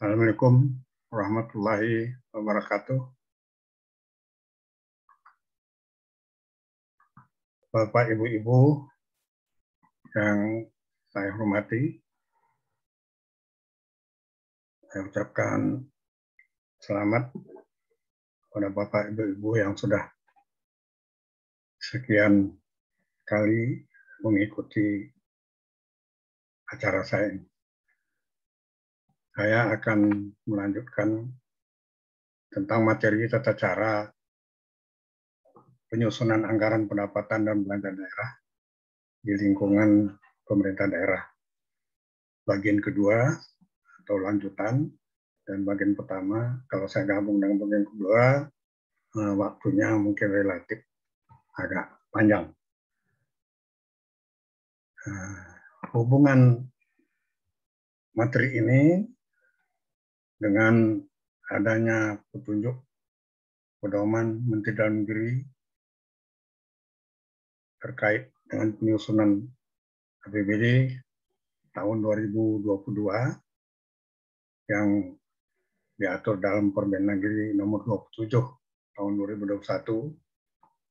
Assalamualaikum warahmatullahi wabarakatuh. Bapak, Ibu-ibu yang saya hormati, saya ucapkan selamat kepada Bapak, Ibu-ibu yang sudah sekian kali mengikuti acara saya ini. Saya akan melanjutkan tentang materi tata cara penyusunan anggaran pendapatan dan belanja daerah di lingkungan pemerintah daerah. Bagian kedua atau lanjutan, dan bagian pertama, kalau saya gabung dengan bagian kedua, waktunya mungkin relatif agak panjang. Hubungan materi ini dengan adanya petunjuk pedoman Menteri Dalam Negeri terkait dengan penyusunan APBD tahun 2022 yang diatur dalam Permendagri nomor 27 tahun 2021,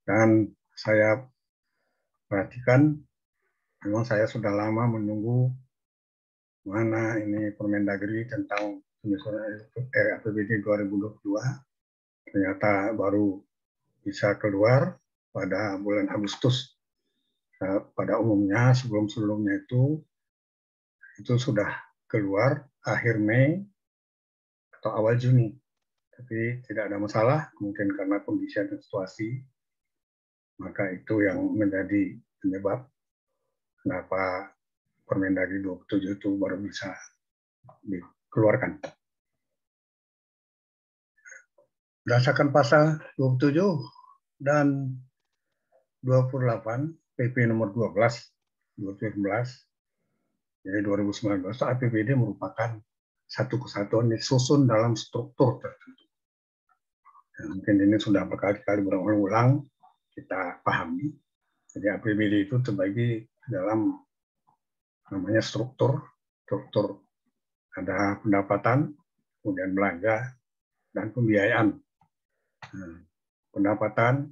dan saya perhatikan memang saya sudah lama menunggu mana ini Permendagri tentang penyusunan APBD 2022, ternyata baru bisa keluar pada bulan Agustus. Pada umumnya sebelum-sebelumnya itu sudah keluar akhir Mei atau awal Juni, tapi tidak ada masalah, mungkin karena kondisi dan situasi, maka itu yang menjadi penyebab kenapa Permendagri 27 itu baru bisa dikeluarkan. Berdasarkan pasal 27 dan 28 PP nomor 12 2019, jadi 2019, APBD merupakan satu kesatuan disusun dalam struktur tertentu. Dan mungkin ini sudah berkali-kali berulang-ulang kita pahami. Jadi APBD itu terbagi dalam namanya struktur ada pendapatan, kemudian belanja, dan pembiayaan. Pendapatan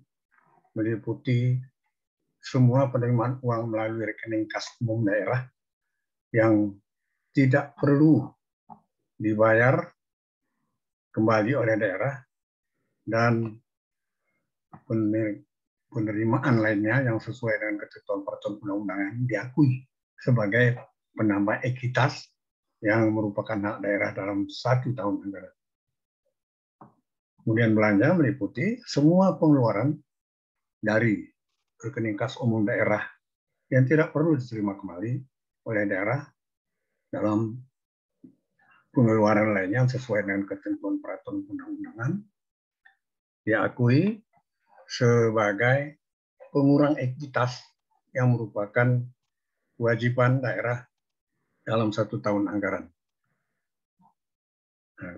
meliputi semua penerimaan uang melalui rekening kas umum daerah yang tidak perlu dibayar kembali oleh daerah, dan penerimaan lainnya yang sesuai dengan ketentuan peraturan undang-undangan diakui sebagai penambah ekuitas yang merupakan hak daerah dalam satu tahun anggaran. Kemudian belanja meliputi semua pengeluaran dari rekening kas umum daerah yang tidak perlu diterima kembali oleh daerah dalam pengeluaran lainnya sesuai dengan ketentuan peraturan undang-undangan, diakui sebagai pengurang ekuitas yang merupakan kewajiban daerah dalam satu tahun anggaran.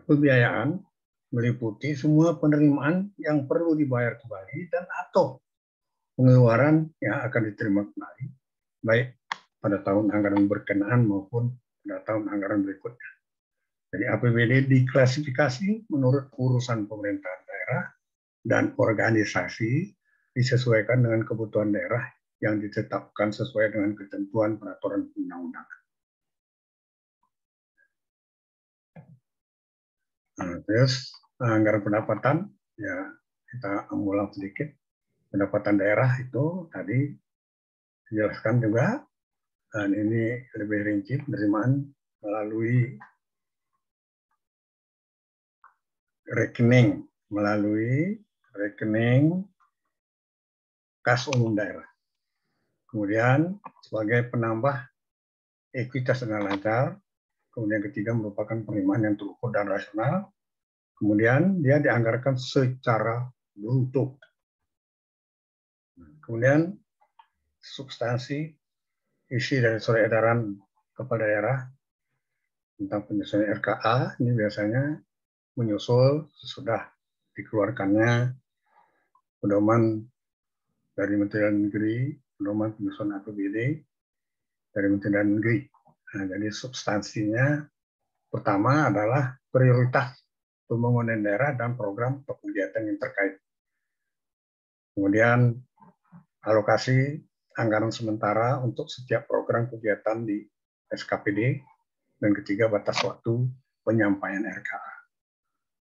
Pembiayaan meliputi semua penerimaan yang perlu dibayar kembali dan atau pengeluaran yang akan diterima kembali, baik pada tahun anggaran berkenaan maupun pada tahun anggaran berikutnya. Jadi APBD diklasifikasi menurut urusan pemerintahan daerah dan organisasi disesuaikan dengan kebutuhan daerah yang ditetapkan sesuai dengan ketentuan peraturan undang-undangan. Terus anggaran pendapatan, ya kita ulang sedikit. Pendapatan daerah itu tadi dijelaskan juga, dan ini lebih rinci penerimaan melalui rekening kas umum daerah. Kemudian sebagai penambah ekuitas dengan lancar. Kemudian ketiga merupakan penerimaan yang terukur dan rasional. Kemudian dia dianggarkan secara bruto. Kemudian substansi isi dari surat edaran kepala daerah tentang penyusunan RKA ini biasanya menyusul sesudah dikeluarkannya pedoman dari Menteri Dalam Negeri, pedoman penyusunan APBD dari Menteri Dalam Negeri. Nah, jadi substansinya pertama adalah prioritas pembangunan daerah dan program atau kegiatan yang terkait. Kemudian alokasi anggaran sementara untuk setiap program kegiatan di SKPD. Dan ketiga, batas waktu penyampaian RKA.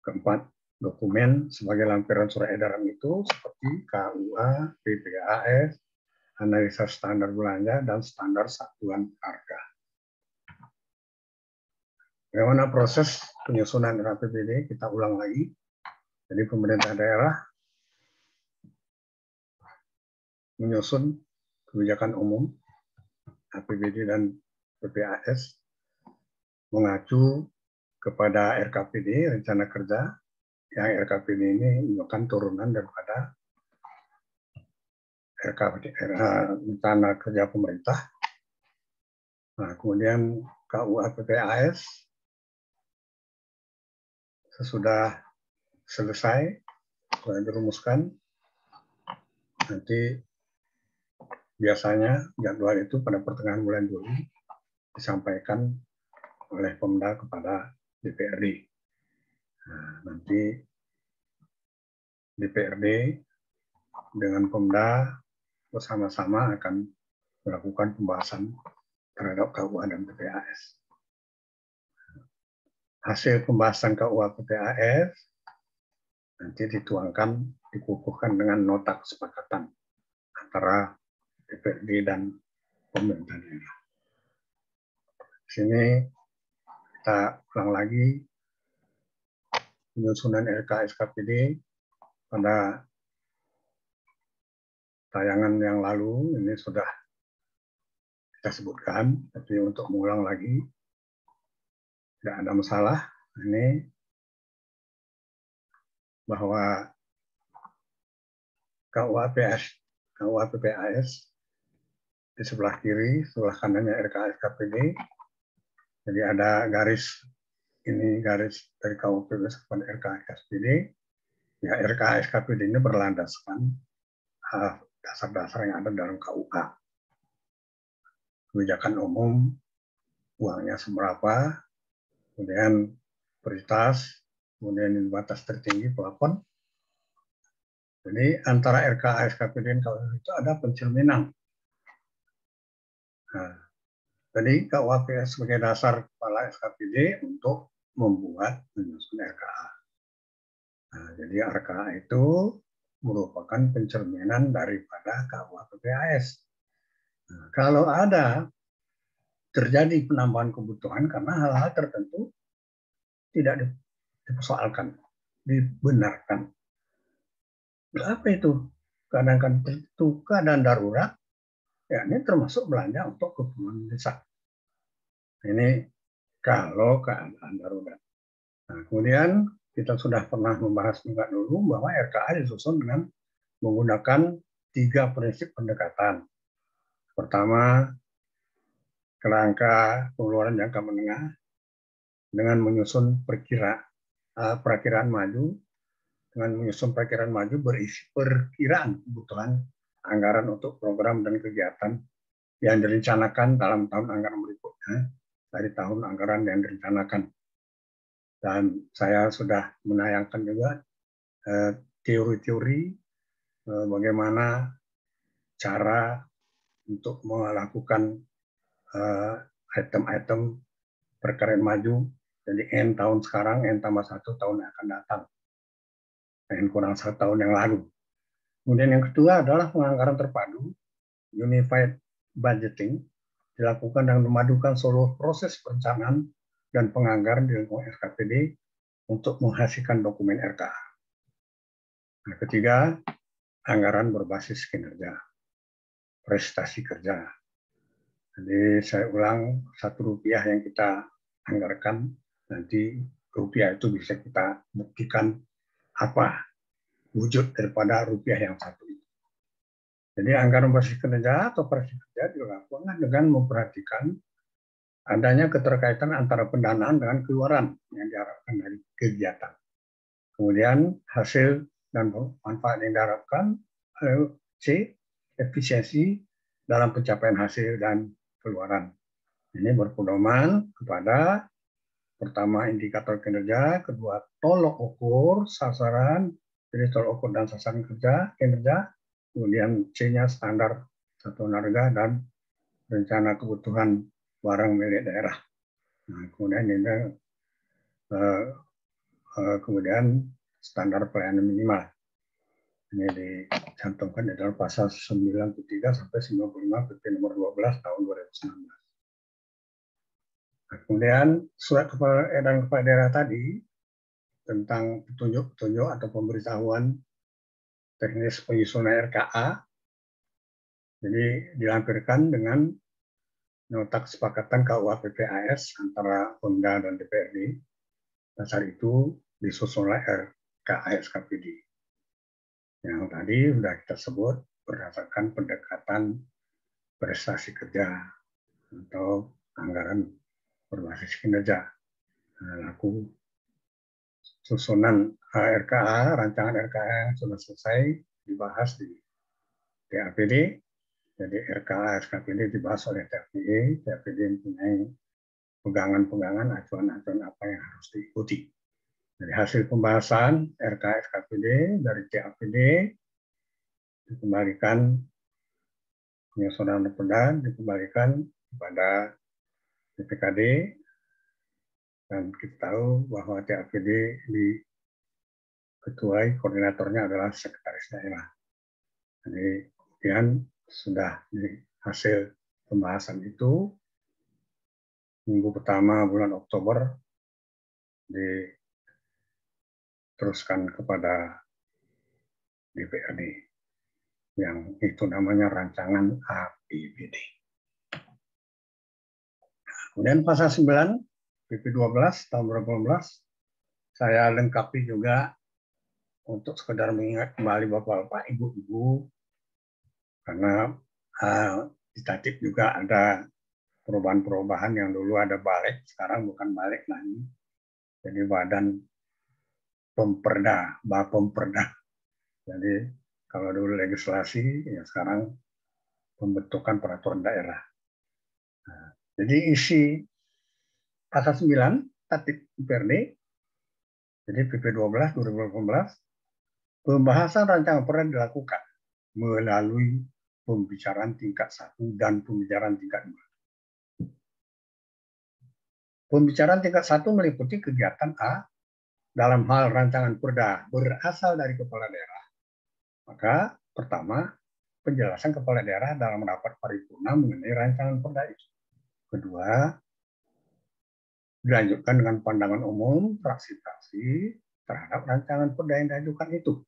Keempat, dokumen sebagai lampiran surat edaran itu seperti KUA, PPAS, analisa standar belanja, dan standar satuan harga. Bagaimana proses penyusunan RAPBD? Kita ulang lagi. Jadi pemerintah daerah menyusun kebijakan umum APBD dan PPAS mengacu kepada RKPD, rencana kerja, yang RKPD ini merupakan turunan daripada RKPD, rencana kerja pemerintah. Nah, kemudian KUA PPAS sesudah selesai, sudah dirumuskan, nanti biasanya jadwal itu pada pertengahan bulan Juli disampaikan oleh Pemda kepada DPRD. Nah, nanti DPRD dengan Pemda bersama-sama akan melakukan pembahasan terhadap KUA dan PPAS. Hasil pembahasan KUA PPAS nanti dituangkan, dikukuhkan dengan nota kesepakatan antara DPRD dan pemerintah daerah. Sini kita ulang lagi penyusunan RK SKPD pada tayangan yang lalu ini sudah kita sebutkan, tapi untuk mengulang lagi tidak ada masalah. Ini bahwa KUA PPAS di sebelah kiri, sebelah kanannya RK SKPD. Jadi ada garis, ini garis dari KUA PPAS kepada RK SKPD. Ya, RK SKPD ini berlandaskan dasar-dasar yang ada dalam KUA. Kebijakan umum, uangnya seberapa, kemudian prioritas, kemudian batas tertinggi plafon. Jadi antara RKA, SKPD, dan KUA itu ada pencerminan. Nah, jadi KUA sebagai dasar kepala SKPD untuk membuat penyusun RKA. Nah, jadi RKA itu merupakan pencerminan daripada KUA PPAS. Nah, kalau ada terjadi penambahan kebutuhan karena hal-hal tertentu tidak dipersoalkan, dibenarkan. Apa itu? Kadang-kadang itu keadaan darurat, ya ini termasuk belanja untuk keperluan mendesak. Ini kalau keadaan darurat. Nah, kemudian kita sudah pernah membahas juga dulu bahwa RKA disusun dengan menggunakan 3 prinsip pendekatan. Pertama, kerangka pengeluaran jangka menengah dengan menyusun perakiraan maju. Dengan menyusun perakiraan maju berisi perkiraan kebutuhan anggaran untuk program dan kegiatan yang direncanakan dalam tahun anggaran berikutnya dari tahun anggaran yang direncanakan. Dan saya sudah menayangkan juga teori-teori bagaimana cara untuk melakukan item-item perakiraan maju. Jadi N tahun sekarang, N tambah 1 tahun yang akan datang. N kurang 1 tahun yang lalu. Kemudian yang kedua adalah penganggaran terpadu, unified budgeting, dilakukan dengan memadukan seluruh proses perencanaan dan penganggaran di lingkungan SKPD untuk menghasilkan dokumen RKA. Nah, ketiga, anggaran berbasis kinerja, prestasi kerja. Jadi saya ulang, Rp1 yang kita anggarkan, nanti rupiah itu bisa kita buktikan apa wujud daripada rupiah yang satu itu. Jadi anggaran berbasis kinerja atau prestasi kerja dilakukan dengan memperhatikan adanya keterkaitan antara pendanaan dengan keluaran yang diharapkan dari kegiatan. Kemudian hasil dan manfaat yang diharapkan, C, efisiensi dalam pencapaian hasil dan keluaran. Ini berpedoman kepada pertama indikator kinerja, kedua tolok ukur sasaran, jadi tolok ukur dan sasaran kinerja, kemudian C-nya standar satuan harga dan rencana kebutuhan barang milik daerah. Nah, kemudian ini kemudian standar pelayanan minimal. Ini dicantumkan di dalam pasal 93 sampai 95 PP nomor 12 tahun 2019. Nah, kemudian surat edaran kepala daerah tadi tentang petunjuk-petunjuk atau pemberitahuan teknis penyusunan RKA, jadi dilampirkan dengan nota kesepakatan KUA PPAS antara Pemda dan DPRD. Dasar itu disusunlah RKA SKPD. Yang tadi sudah kita sebut berdasarkan pendekatan prestasi kerja atau anggaran berbasis kinerja. Laku susunan RKA, rancangan RKA sudah selesai dibahas di TAPD. Jadi RKA SKPD dibahas oleh TAPD. TAPD mempunyai pegangan-pegangan, acuan-acuan apa yang harus diikuti. Dari hasil pembahasan RKA SKPD dari TAPD dikembalikan penyusunan Perda dikembalikan kepada BPKD, dan kita tahu bahwa TAPD diketuai koordinatornya adalah sekretaris daerah. Jadi kemudian sudah di hasil pembahasan itu minggu pertama bulan Oktober diteruskan kepada DPRD yang itu namanya rancangan APBD. Kemudian pasal 9 PP 12 tahun 2018 saya lengkapi juga untuk sekedar mengingat kembali Bapak-bapak, Ibu-ibu, karena di Tatip juga ada perubahan-perubahan. Yang dulu ada balik, sekarang bukan balik lagi. Jadi Badan Pemperda, Bapemperda. Jadi kalau dulu legislasi, ya sekarang pembentukan peraturan daerah. Nah, jadi isi pasal 9 Tatip DPRD, jadi PP 12 2018, pembahasan rancangan perda dilakukan melalui pembicaraan tingkat 1 dan pembicaraan tingkat 2. Pembicaraan tingkat 1 meliputi kegiatan A dalam hal rancangan perda berasal dari kepala daerah. Maka pertama, penjelasan kepala daerah dalam rapat paripurna mengenai rancangan perda itu. Kedua, dilanjutkan dengan pandangan umum fraksi-fraksi terhadap rancangan perda yang diajukan itu.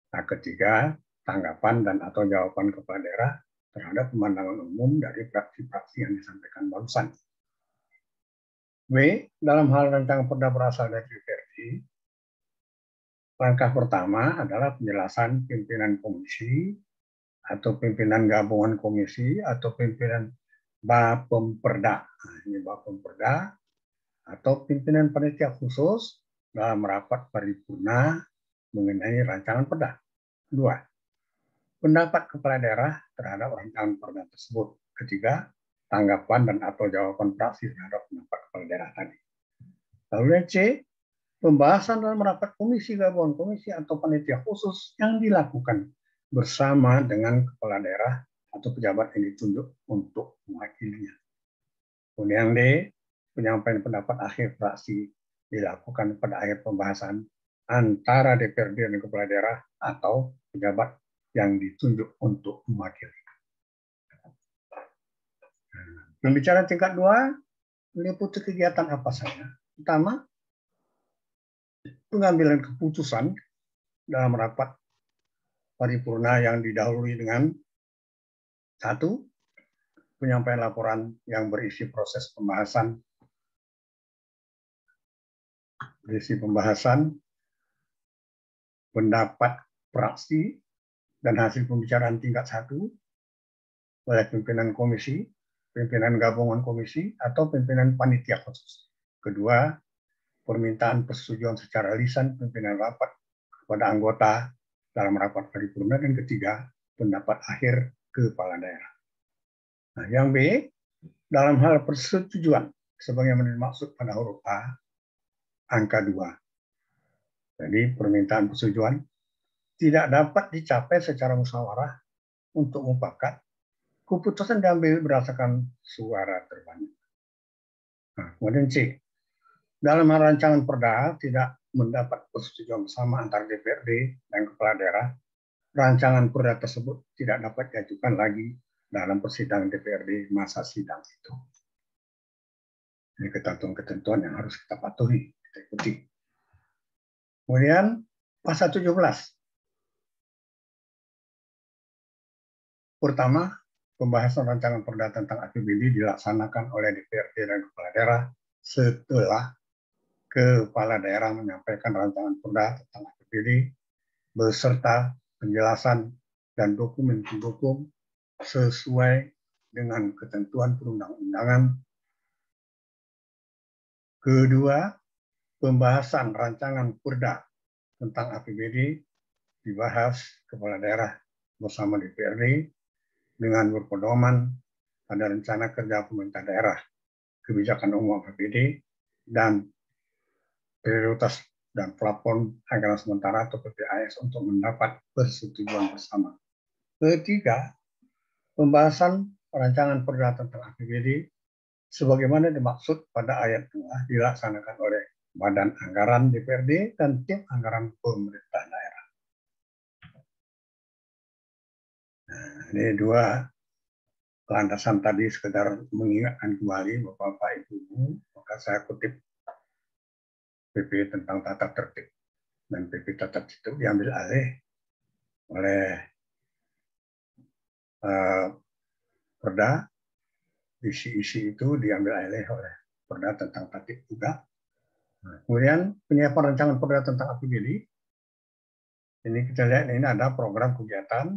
Nah, ketiga, tanggapan dan atau jawaban kepala daerah terhadap pemandangan umum dari fraksi-fraksi yang disampaikan barusan. B. Dalam hal rancangan perda berasal dari DPRD, langkah pertama adalah penjelasan pimpinan komisi atau pimpinan gabungan komisi atau pimpinan Bapemperda. Nah, ini Bapemperda atau pimpinan panitia khusus dalam rapat paripurna mengenai rancangan perda. Kedua, pendapat kepala daerah terhadap rancangan perda tersebut. Ketiga, tanggapan dan atau jawaban fraksi terhadap pendapat kepala daerah tadi. Lalu yang C, pembahasan dalam rapat komisi, gabungan komisi atau panitia khusus yang dilakukan bersama dengan kepala daerah atau pejabat yang ditunjuk untuk mewakilinya. Kemudian D, penyampaian pendapat akhir fraksi dilakukan pada akhir pembahasan antara DPRD dan kepala daerah atau pejabat yang ditunjuk untuk mewakili. Pembicaraan tingkat 2 meliputi kegiatan apa saja? Pertama, pengambilan keputusan dalam rapat paripurna yang didahului dengan 1. Penyampaian laporan yang berisi proses pembahasan, pendapat fraksi dan hasil pembicaraan tingkat 1 oleh pimpinan komisi, pimpinan gabungan komisi, atau pimpinan panitia khusus. Kedua, permintaan persetujuan secara lisan pimpinan rapat kepada anggota dalam rapat paripurna. Dan ketiga, pendapat akhir kepala daerah. Nah, yang B, dalam hal persetujuan sebagaimana dimaksud pada huruf A, angka 2. Jadi permintaan persetujuan tidak dapat dicapai secara musyawarah untuk mufakat. Keputusan diambil berdasarkan suara terbanyak. Nah, kemudian C. Dalam rancangan perda tidak mendapat persetujuan bersama antara DPRD dan kepala daerah, rancangan perda tersebut tidak dapat diajukan lagi dalam persidangan DPRD masa sidang itu. Ini ketentuan-ketentuan yang harus kita patuhi, kita ikuti. Kemudian pasal 17. Pertama, pembahasan rancangan perda tentang APBD dilaksanakan oleh DPRD dan kepala daerah setelah kepala daerah menyampaikan rancangan perda tentang APBD beserta penjelasan dan dokumen pendukung sesuai dengan ketentuan perundang-undangan. Kedua, pembahasan rancangan perda tentang APBD dibahas kepala daerah bersama DPRD dengan berpedoman pada rencana kerja pemerintah daerah, kebijakan umum APBD, dan prioritas dan plafon anggaran sementara atau PPAS untuk mendapat persetujuan bersama. Ketiga, pembahasan rancangan perda tentang APBD sebagaimana dimaksud pada ayat 2 dilaksanakan oleh Badan Anggaran DPRD dan tim anggaran pemerintah daerah. Nah, ini dua landasan tadi sekedar mengingatkan kembali Bapak Ibu, maka saya kutip PP tentang tata tertib dan PP tata tertib diambil alih oleh perda, isi-isi itu diambil alih oleh perda tentang tatib juga. Nah, kemudian penyiapan rancangan perda tentang APBD, ini kita lihat ini ada program kegiatan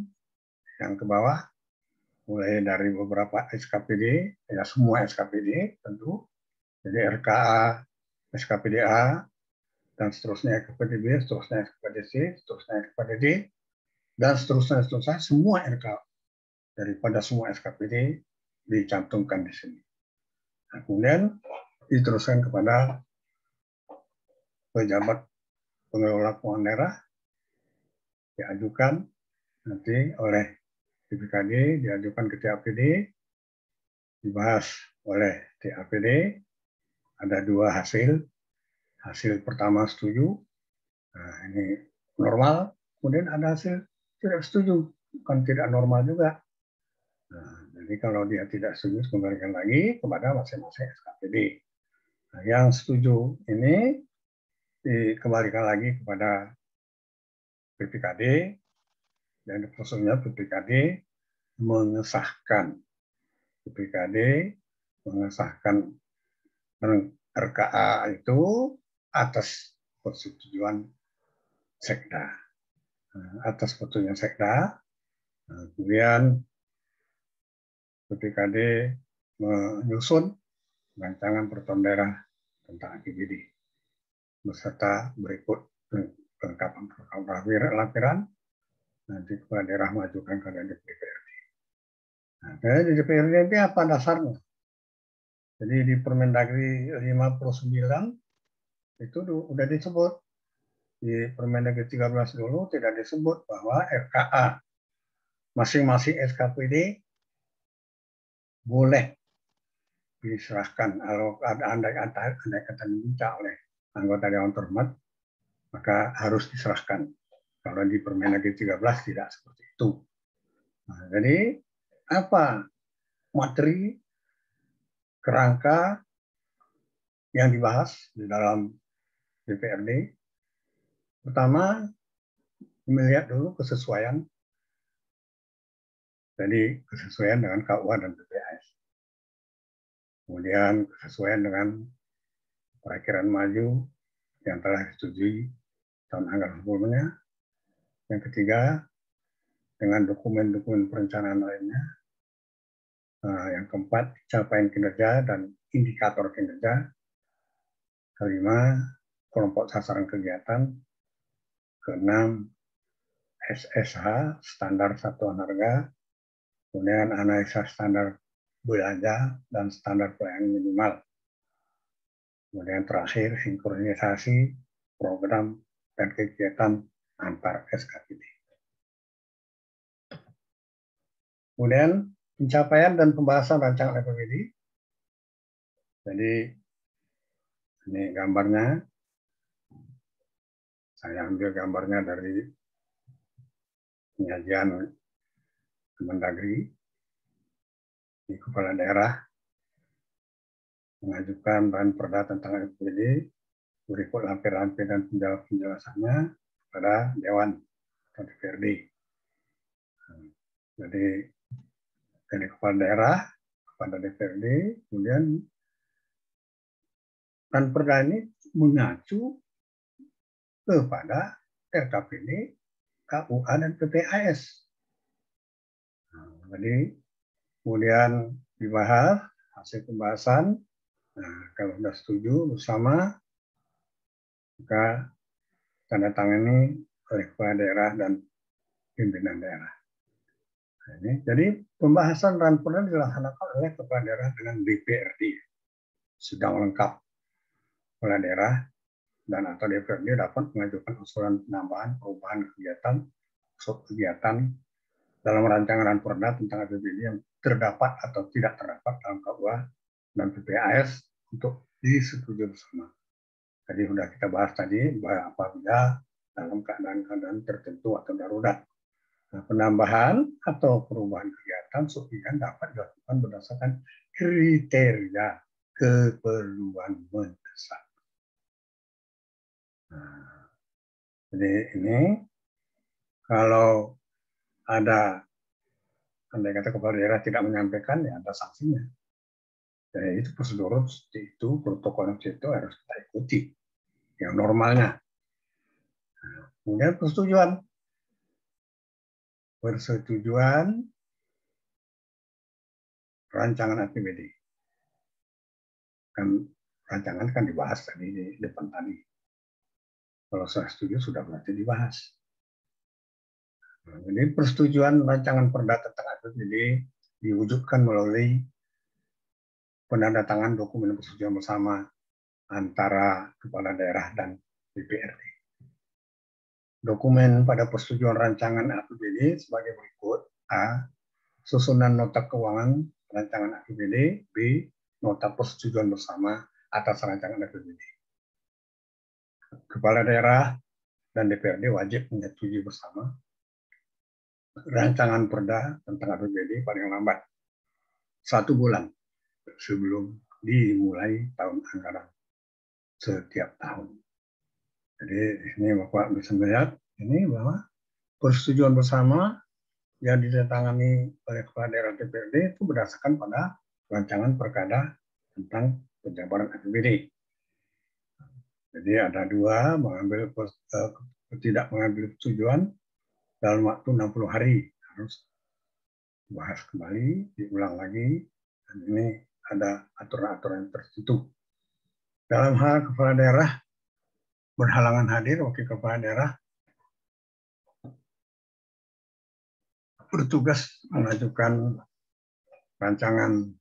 yang ke bawah, mulai dari beberapa SKPD, ya semua SKPD tentu, jadi RKA, SKPDA, dan seterusnya SKPDB, seterusnya SKPDC, seterusnya SKPD, dan seterusnya semua RK daripada semua SKPD dicantumkan di sini. Nah, kemudian diteruskan kepada pejabat pengelola keuangan daerah, diajukan nanti oleh BPKD, diajukan ke TAPD, dibahas oleh TAPD, ada dua hasil. Hasil pertama setuju, nah ini normal, kemudian ada hasil tidak setuju, bukan tidak normal juga. Nah, jadi kalau dia tidak setuju, kembalikan lagi kepada masing-masing SKPD. Nah, yang setuju ini dikembalikan lagi kepada BPKD, dan prosesnya BPKD mengesahkan. BPKD mengesahkan RKA itu atas persetujuan Sekda. Atas persetujuan Sekda, kemudian BPKD menyusun rancangan peraturan daerah tentang APBD beserta berikut kelengkapan lampiran, nanti kepala daerah majukan ke DPRD. Nah, di DPRD ini apa dasarnya? Jadi di Permendagri 59 itu sudah disebut. Di Permendagri 13 dulu tidak disebut bahwa RKA masing-masing SKPD boleh diserahkan kalau andai kata diminta oleh anggota Dewan Terhormat, maka harus diserahkan. Kalau di Permendagri 13 tidak seperti itu. Nah, jadi apa materi kerangka yang dibahas di dalam DPRD? Pertama, melihat dulu kesesuaian. Jadi kesesuaian dengan KUA dan PPAS. Kemudian kesesuaian dengan perakhiran maju yang telah disetujui tahun anggaran sebelumnya. Yang ketiga, dengan dokumen-dokumen perencanaan lainnya. Yang keempat, capaian kinerja dan indikator kinerja. Kelima, kelompok sasaran kegiatan. Keenam, SSH, standar satuan harga. Kemudian analisa standar belanja dan standar pelayanan minimal. Kemudian terakhir, sinkronisasi program dan kegiatan antar SKPD. Kemudian pencapaian dan pembahasan rancangan APBD. Jadi ini gambarnya. Saya ambil gambarnya dari penyajian Kemendagri. Di kepala daerah mengajukan bahan perda tentang APBD, berikut lampiran dan penjelasannya kepada Dewan atau DPRD. Jadi dari kepala daerah kepada DPRD, kemudian bahan perda ini mengacu kepada RKPD, KUA, dan PPAS. Jadi kemudian dibahas hasil pembahasan. Nah, kalau sudah setuju bersama, maka tanda tangani oleh kepala daerah dan pimpinan daerah. Nah, ini, jadi pembahasan ranperda dilaksanakan oleh kepala daerah dengan DPRD, sedang lengkap. Kepala daerah dan atau DPRD dapat mengajukan usulan penambahan perubahan kegiatan dalam rancangan ranperda tentang APBD yang terdapat atau tidak terdapat dalam KUA dan PPAS untuk disetujui bersama. Tadi sudah kita bahas tadi bahwa apabila dalam keadaan-keadaan tertentu atau darurat. Nah, penambahan atau perubahan kegiatan sepihan dapat dilakukan berdasarkan kriteria keperluan mendesak. Nah, jadi ini kalau ada andai kata kepala daerah tidak menyampaikan, ya ada sanksinya. Jadi itu prosedur itu, protokol itu harus kita ikuti yang normalnya. Kemudian persetujuan rancangan APBD. Kan rancangan kan dibahas tadi di depan tadi. Kalau saya setuju sudah berarti dibahas. Nah, jadi persetujuan rancangan perda tentang APBD diwujudkan melalui penandatangan dokumen persetujuan bersama antara kepala daerah dan DPRD. Dokumen pada persetujuan rancangan APBD sebagai berikut: A. Susunan nota keuangan rancangan APBD. B. Nota persetujuan bersama atas rancangan APBD. Kepala daerah dan DPRD wajib menyetujui bersama rancangan perda tentang APBD paling lambat 1 bulan sebelum dimulai tahun anggaran setiap tahun. Jadi ini Bapak bisa melihat ini bahwa persetujuan bersama yang ditandatangani oleh kepala daerah DPRD itu berdasarkan pada rancangan perkada tentang penjabaran APBD. Jadi ada dua, tidak mengambil persetujuan dalam waktu 60 hari harus dibahas kembali, diulang lagi, dan ini ada aturan-aturan tertentu. Dalam hal kepala daerah berhalangan hadir, wakil kepala daerah bertugas mengajukan rancangan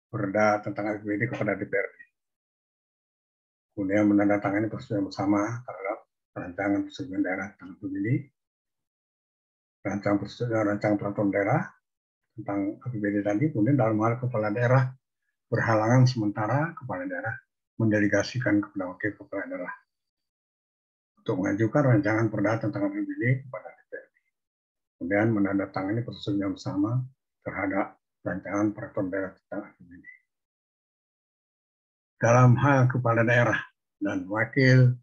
perda tentang APBD kepada DPRD. Kemudian menandatangani persetujuan bersama terhadap rancangan persetujuan daerah tentang APBD, rancangan peraturan daerah tentang APBD tadi. Kemudian dalam hal kepala daerah berhalangan sementara, kepala daerah mendelegasikan kepada wakil kepala daerah untuk mengajukan rancangan perda tentang APBD kepada DPRD. Kemudian menandatangani persetujuan bersama terhadap rancangan peraturan daerah tentang APBD. Dalam hal kepala daerah dan wakil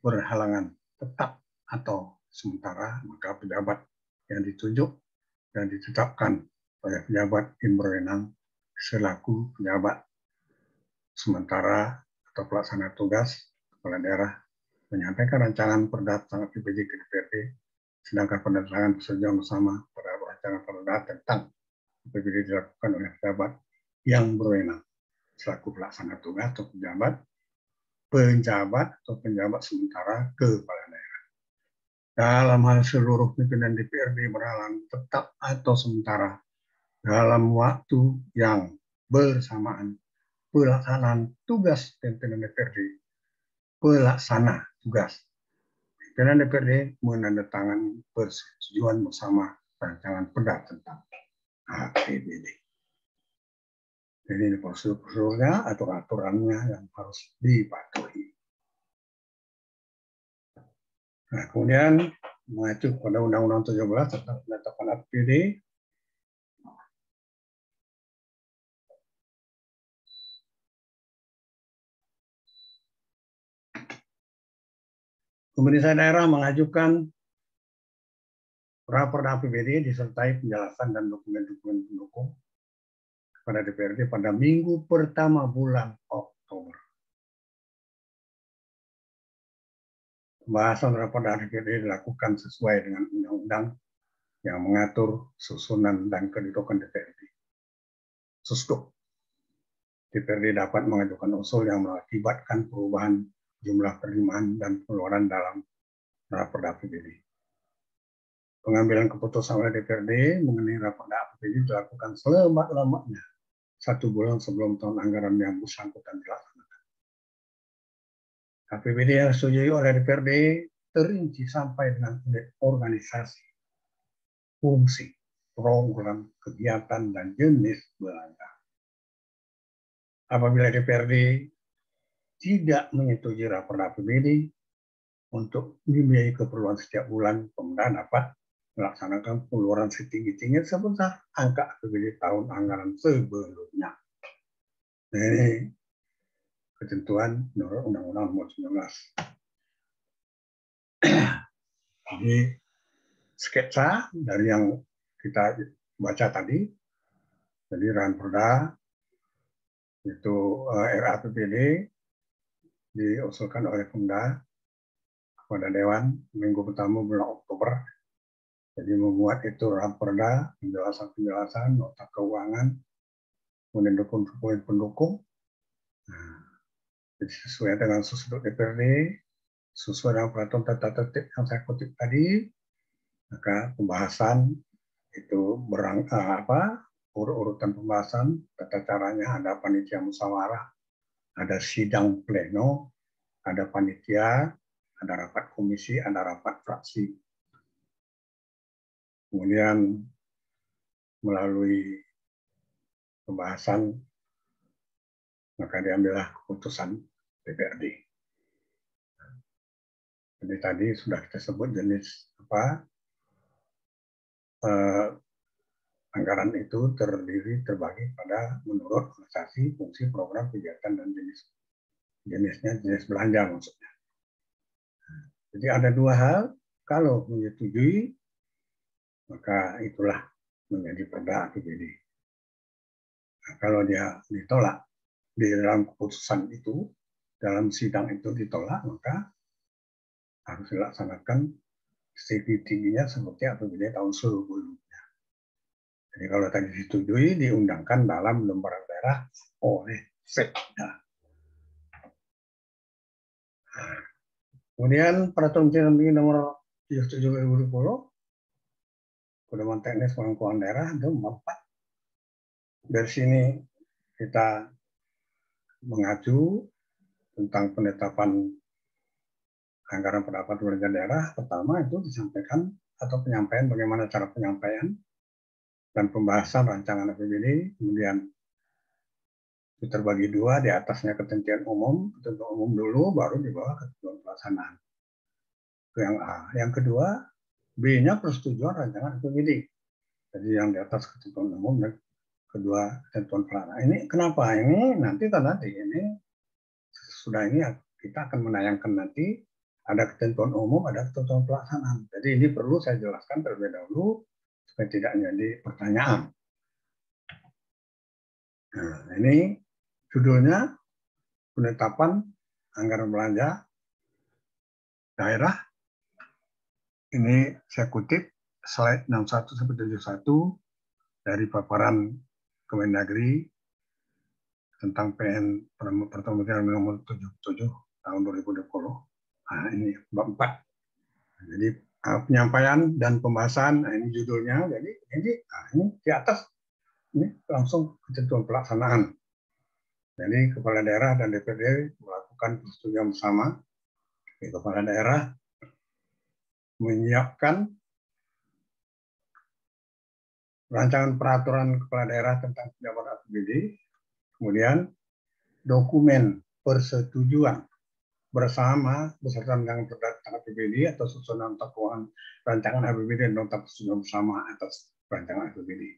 berhalangan tetap atau sementara, maka pejabat yang ditunjuk dan ditetapkan oleh pejabat yang berwenang selaku pejabat sementara atau pelaksana tugas kepala daerah menyampaikan rancangan perda tentang APBD ke DPRD, sedangkan penandatangan persetujuan bersama pada rancangan perda tentang APBD dilakukan oleh pejabat yang berwenang selaku pelaksana tugas atau penjabat sementara kepala daerah. Dalam hal seluruh pimpinan DPRD berhalangan tetap atau sementara dalam waktu yang bersamaan pelaksanaan tugas pimpinan DPRD, pelaksana tugas pimpinan DPRD menandatangani persetujuan bersama rancangan perda tentang APBD. Jadi ini prosedur-prosedurnya, aturan-aturannya yang harus dipatuhi. Nah, kemudian mengacu pada Undang-Undang 17 tentang penetapan APBD, pemerintah daerah mengajukan Raperda APBD disertai penjelasan dan dokumen-dokumen pendukung kepada DPRD pada minggu pertama bulan Oktober. Pembahasan Raperda APBD dilakukan sesuai dengan undang-undang yang mengatur susunan dan kedudukan DPRD. Susduk. DPRD dapat mengajukan usul yang mengakibatkan perubahan jumlah penerimaan dan pengeluaran dalam Raperda APBD. Pengambilan keputusan oleh DPRD mengenai Raperda APBD dilakukan selambat-lambatnya 1 bulan sebelum tahun anggaran yang bersangkutan dilaksanakan. APBD yang disetujui oleh DPRD terinci sampai dengan organisasi, fungsi, program, kegiatan, dan jenis belanja. Apabila DPRD tidak menyetujui Raperda APBD untuk membiayai keperluan setiap bulan, pemerintah dapat melaksanakan pengeluaran setinggi-tinggi sebesar angka APBD tahun anggaran sebelumnya. Nah, ini ketentuan menurut Undang-Undang Nomor 19. Jadi sketsa dari yang kita baca tadi, jadi Raperda itu RAPBD diusulkan oleh Pemda kepada Dewan minggu pertama bulan Oktober. Jadi membuat itu Raperda, penjelasan-penjelasan, nota keuangan, kemudian dokumen pendukung. Nah, jadi sesuai dengan susduk DPRD, sesuai dengan peraturan tata tertib yang saya kutip tadi, maka pembahasan itu urutan pembahasan, tata caranya ada panitia musyawarah, ada sidang pleno, ada panitia, ada rapat komisi, ada rapat fraksi. Kemudian melalui pembahasan maka diambillah keputusan DPRD. Jadi tadi sudah kita sebut jenis anggaran itu terbagi pada menurut organisasi, fungsi, program, kegiatan, dan jenisnya, jenis belanja maksudnya. Jadi ada dua hal, kalau menyetujui maka itulah menjadi perda APBD. Nah, kalau dia ditolak di dalam keputusan itu, dalam sidang itu ditolak, maka harus dilaksanakan setinggi-tingginya seperti APBD tahun sebelumnya. Jadi kalau tadi disetujui, diundangkan dalam lembaran daerah oleh Sekda. Kemudian Peraturan Menteri Nomor 77/2020, Pedoman Teknis Penanggulangan Daerah itu 4. Dari sini kita mengacu tentang penetapan anggaran pendapat belanja daerah. Pertama itu disampaikan atau penyampaian bagaimana cara penyampaian dan pembahasan rancangan APBD. Kemudian itu terbagi dua, di atasnya ketentuan umum dulu, baru di bawah ketentuan pelaksanaan. Itu yang A. Yang kedua, B-nya persetujuan rancangan APBD. Jadi yang di atas ketentuan umum dan kedua ketentuan pelaksanaan. Ini kenapa? Ini nanti ini sudah ini kita akan menayangkan nanti ada ketentuan umum, ada ketentuan pelaksanaan. Jadi ini perlu saya jelaskan terlebih dahulu supaya tidak menjadi pertanyaan. Nah, ini judulnya penetapan anggaran belanja daerah. Ini saya kutip slide 61-71 dari paparan Kemendagri tentang PN Peraturan Menteri Nomor 77 tahun 2020. Nah, ini bab 4. Jadi penyampaian dan pembahasan, nah ini judulnya. Jadi ini di atas ini langsung ketentuan pelaksanaan. Jadi kepala daerah dan DPRD melakukan persetujuan bersama. Kepala daerah menyiapkan rancangan peraturan kepala daerah tentang penjabaran APBD, kemudian dokumen persetujuan bersama beserta rancangan peraturan APBD atau susunan nota keuangan rancangan APBD dan nota persetujuan bersama atas rancangan APBD.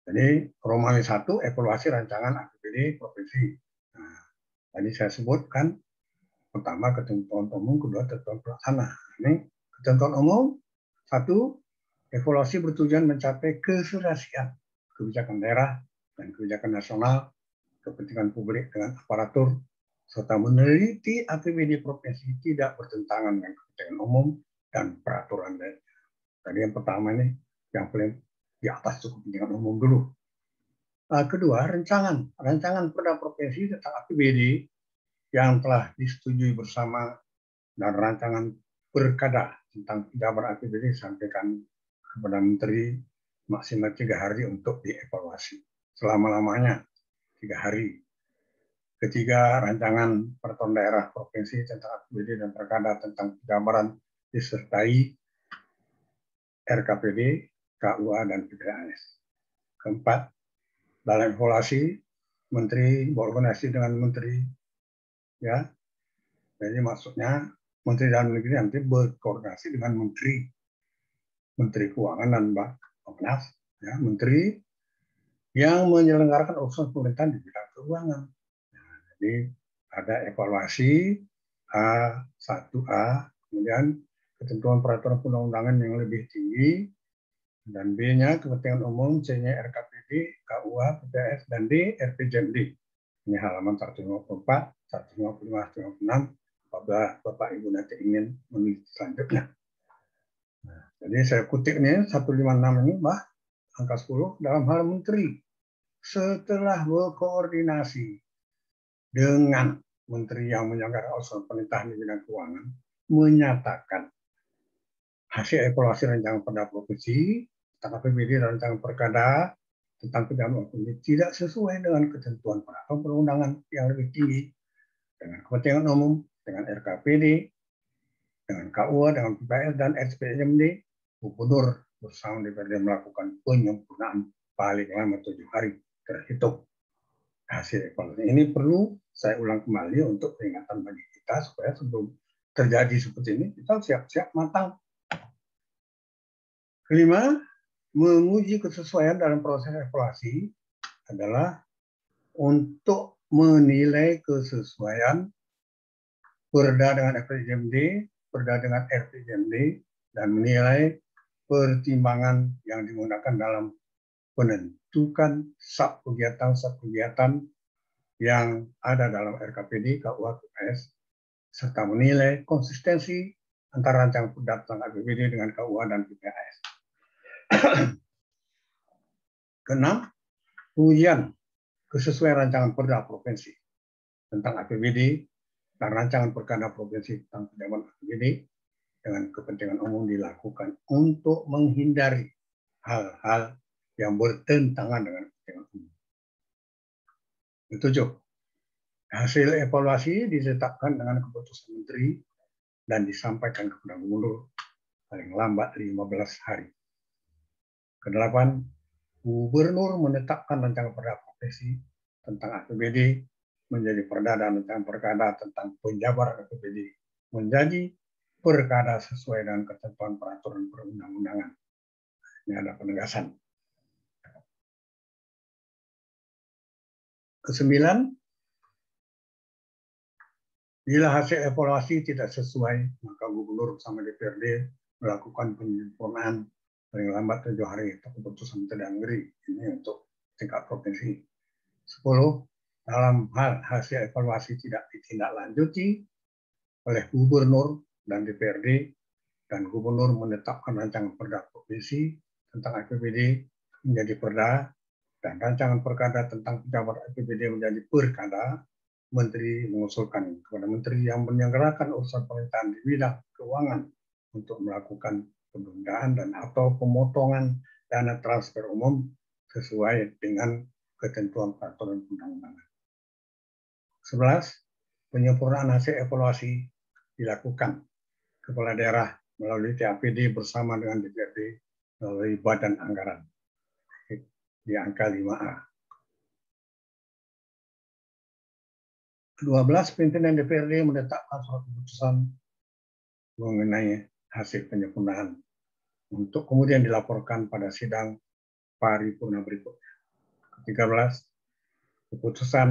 Jadi Romawi 1 evaluasi rancangan APBD provinsi. Nah, tadi saya sebutkan pertama ketentuan umum, kedua ketentuan pelaksana. Ini ketentuan umum 1 evaluasi bertujuan mencapai keserasian kebijakan daerah dan kebijakan nasional, kepentingan publik dengan aparatur, serta meneliti APBD provinsi tidak bertentangan dengan kepentingan umum dan peraturan daerah. Tadi yang pertama ini yang paling di atas cukup kepentingan umum dulu. Kedua, rancangan perda provinsi tentang APBD yang telah disetujui bersama dan rancangan perkada tentang penjabaran APBD disampaikan kepada Menteri maksimal 3 hari untuk dievaluasi. Selama-lamanya 3 hari. Ketiga, rancangan peraturan daerah provinsi tentang APBD dan perkada tentang penjabaran disertai RKPD, KUA, dan PPAS. Keempat, dalam evaluasi, Menteri berkoordinasi dengan Menteri, ya. Jadi maksudnya Menteri Dalam Negeri nanti berkoordinasi dengan Menteri Keuangan dan Bappenas, ya, Menteri yang menyelenggarakan urusan pemerintahan di bidang keuangan. Nah, jadi ada evaluasi A1A, kemudian ketentuan peraturan perundang-undangan yang lebih tinggi, dan B-nya kepentingan umum, C-nya RKPD, KUA, PPAS, dan D RPJMD. Ini halaman 154, 155, 156. Apabila Bapak Ibu nanti ingin meneliti selanjutnya. Nah, jadi saya kutip ini 156 ini, angka 10 dalam hal Menteri setelah berkoordinasi dengan Menteri yang menyelenggarakan urusan pemerintahan di bidang keuangan menyatakan hasil evaluasi rancangan perda provinsi tentang APBD dan rancangan perkada tentang penjabaran APBD tidak sesuai dengan ketentuan peraturan perundangan yang lebih tinggi dengan kepentingan umum, dengan RKPD, dengan KUA, dengan PPAS, dan RPJMD. Gubernur bersama DPRD melakukan penyempurnaan paling lama 7 hari terhitung hasil evaluasi. Ini perlu saya ulang kembali untuk peringatan bagi kita supaya sebelum terjadi seperti ini kita siap-siap matang. Kelima, menguji kesesuaian dalam proses evaluasi adalah untuk menilai kesesuaian perda dengan RPJMD, perda dengan RPJMD, dan menilai pertimbangan yang digunakan dalam menentukan sub-kegiatan yang ada dalam RKPD, KUA, PPAS, serta menilai konsistensi antara rancangan perda tentang APBD dengan KUA dan PPAS. Keenam, pengujian kesesuaian rancangan perda provinsi tentang APBD dan rancangan perkada provinsi tentang penjabaran APBD dengan kepentingan umum dilakukan untuk menghindari hal-hal yang bertentangan dengan kepentingan umum. Ketujuh, hasil evaluasi ditetapkan dengan keputusan Menteri dan disampaikan kepada Gubernur paling lambat 15 hari. Kedelapan, Gubernur menetapkan rancangan perda provinsi tentang APBD menjadi perda dan rancangan perkada tentang penjabaran APBD menjadi perkada sesuai dengan ketentuan peraturan perundang-undangan. Ini ada penegasan. Kesembilan, bila hasil evaluasi tidak sesuai, maka Gubernur bersama DPRD melakukan penyempurnaan paling lambat 7 hari atau keputusan Menteri Dalam Negeri. Ini untuk tingkat provinsi. 10. Dalam hal hasil evaluasi tidak ditindaklanjuti oleh Gubernur dan DPRD, dan Gubernur menetapkan rancangan perda provinsi tentang APBD menjadi perda, dan rancangan perkada tentang penjabaran APBD menjadi perkada, Menteri mengusulkan kepada Menteri yang menyelenggarakan urusan pemerintahan di bidang keuangan untuk melakukan penundaan dan atau pemotongan dana transfer umum sesuai dengan ketentuan peraturan undang-undangan. 11. Penyempurnaan hasil evaluasi dilakukan kepala daerah melalui TAPD bersama dengan DPRD melalui Badan Anggaran di angka 5A. 12. Pimpinan DPRD menetapkan surat keputusan mengenai hasil penyempurnaan untuk kemudian dilaporkan pada sidang paripurna berikutnya. 13. Keputusan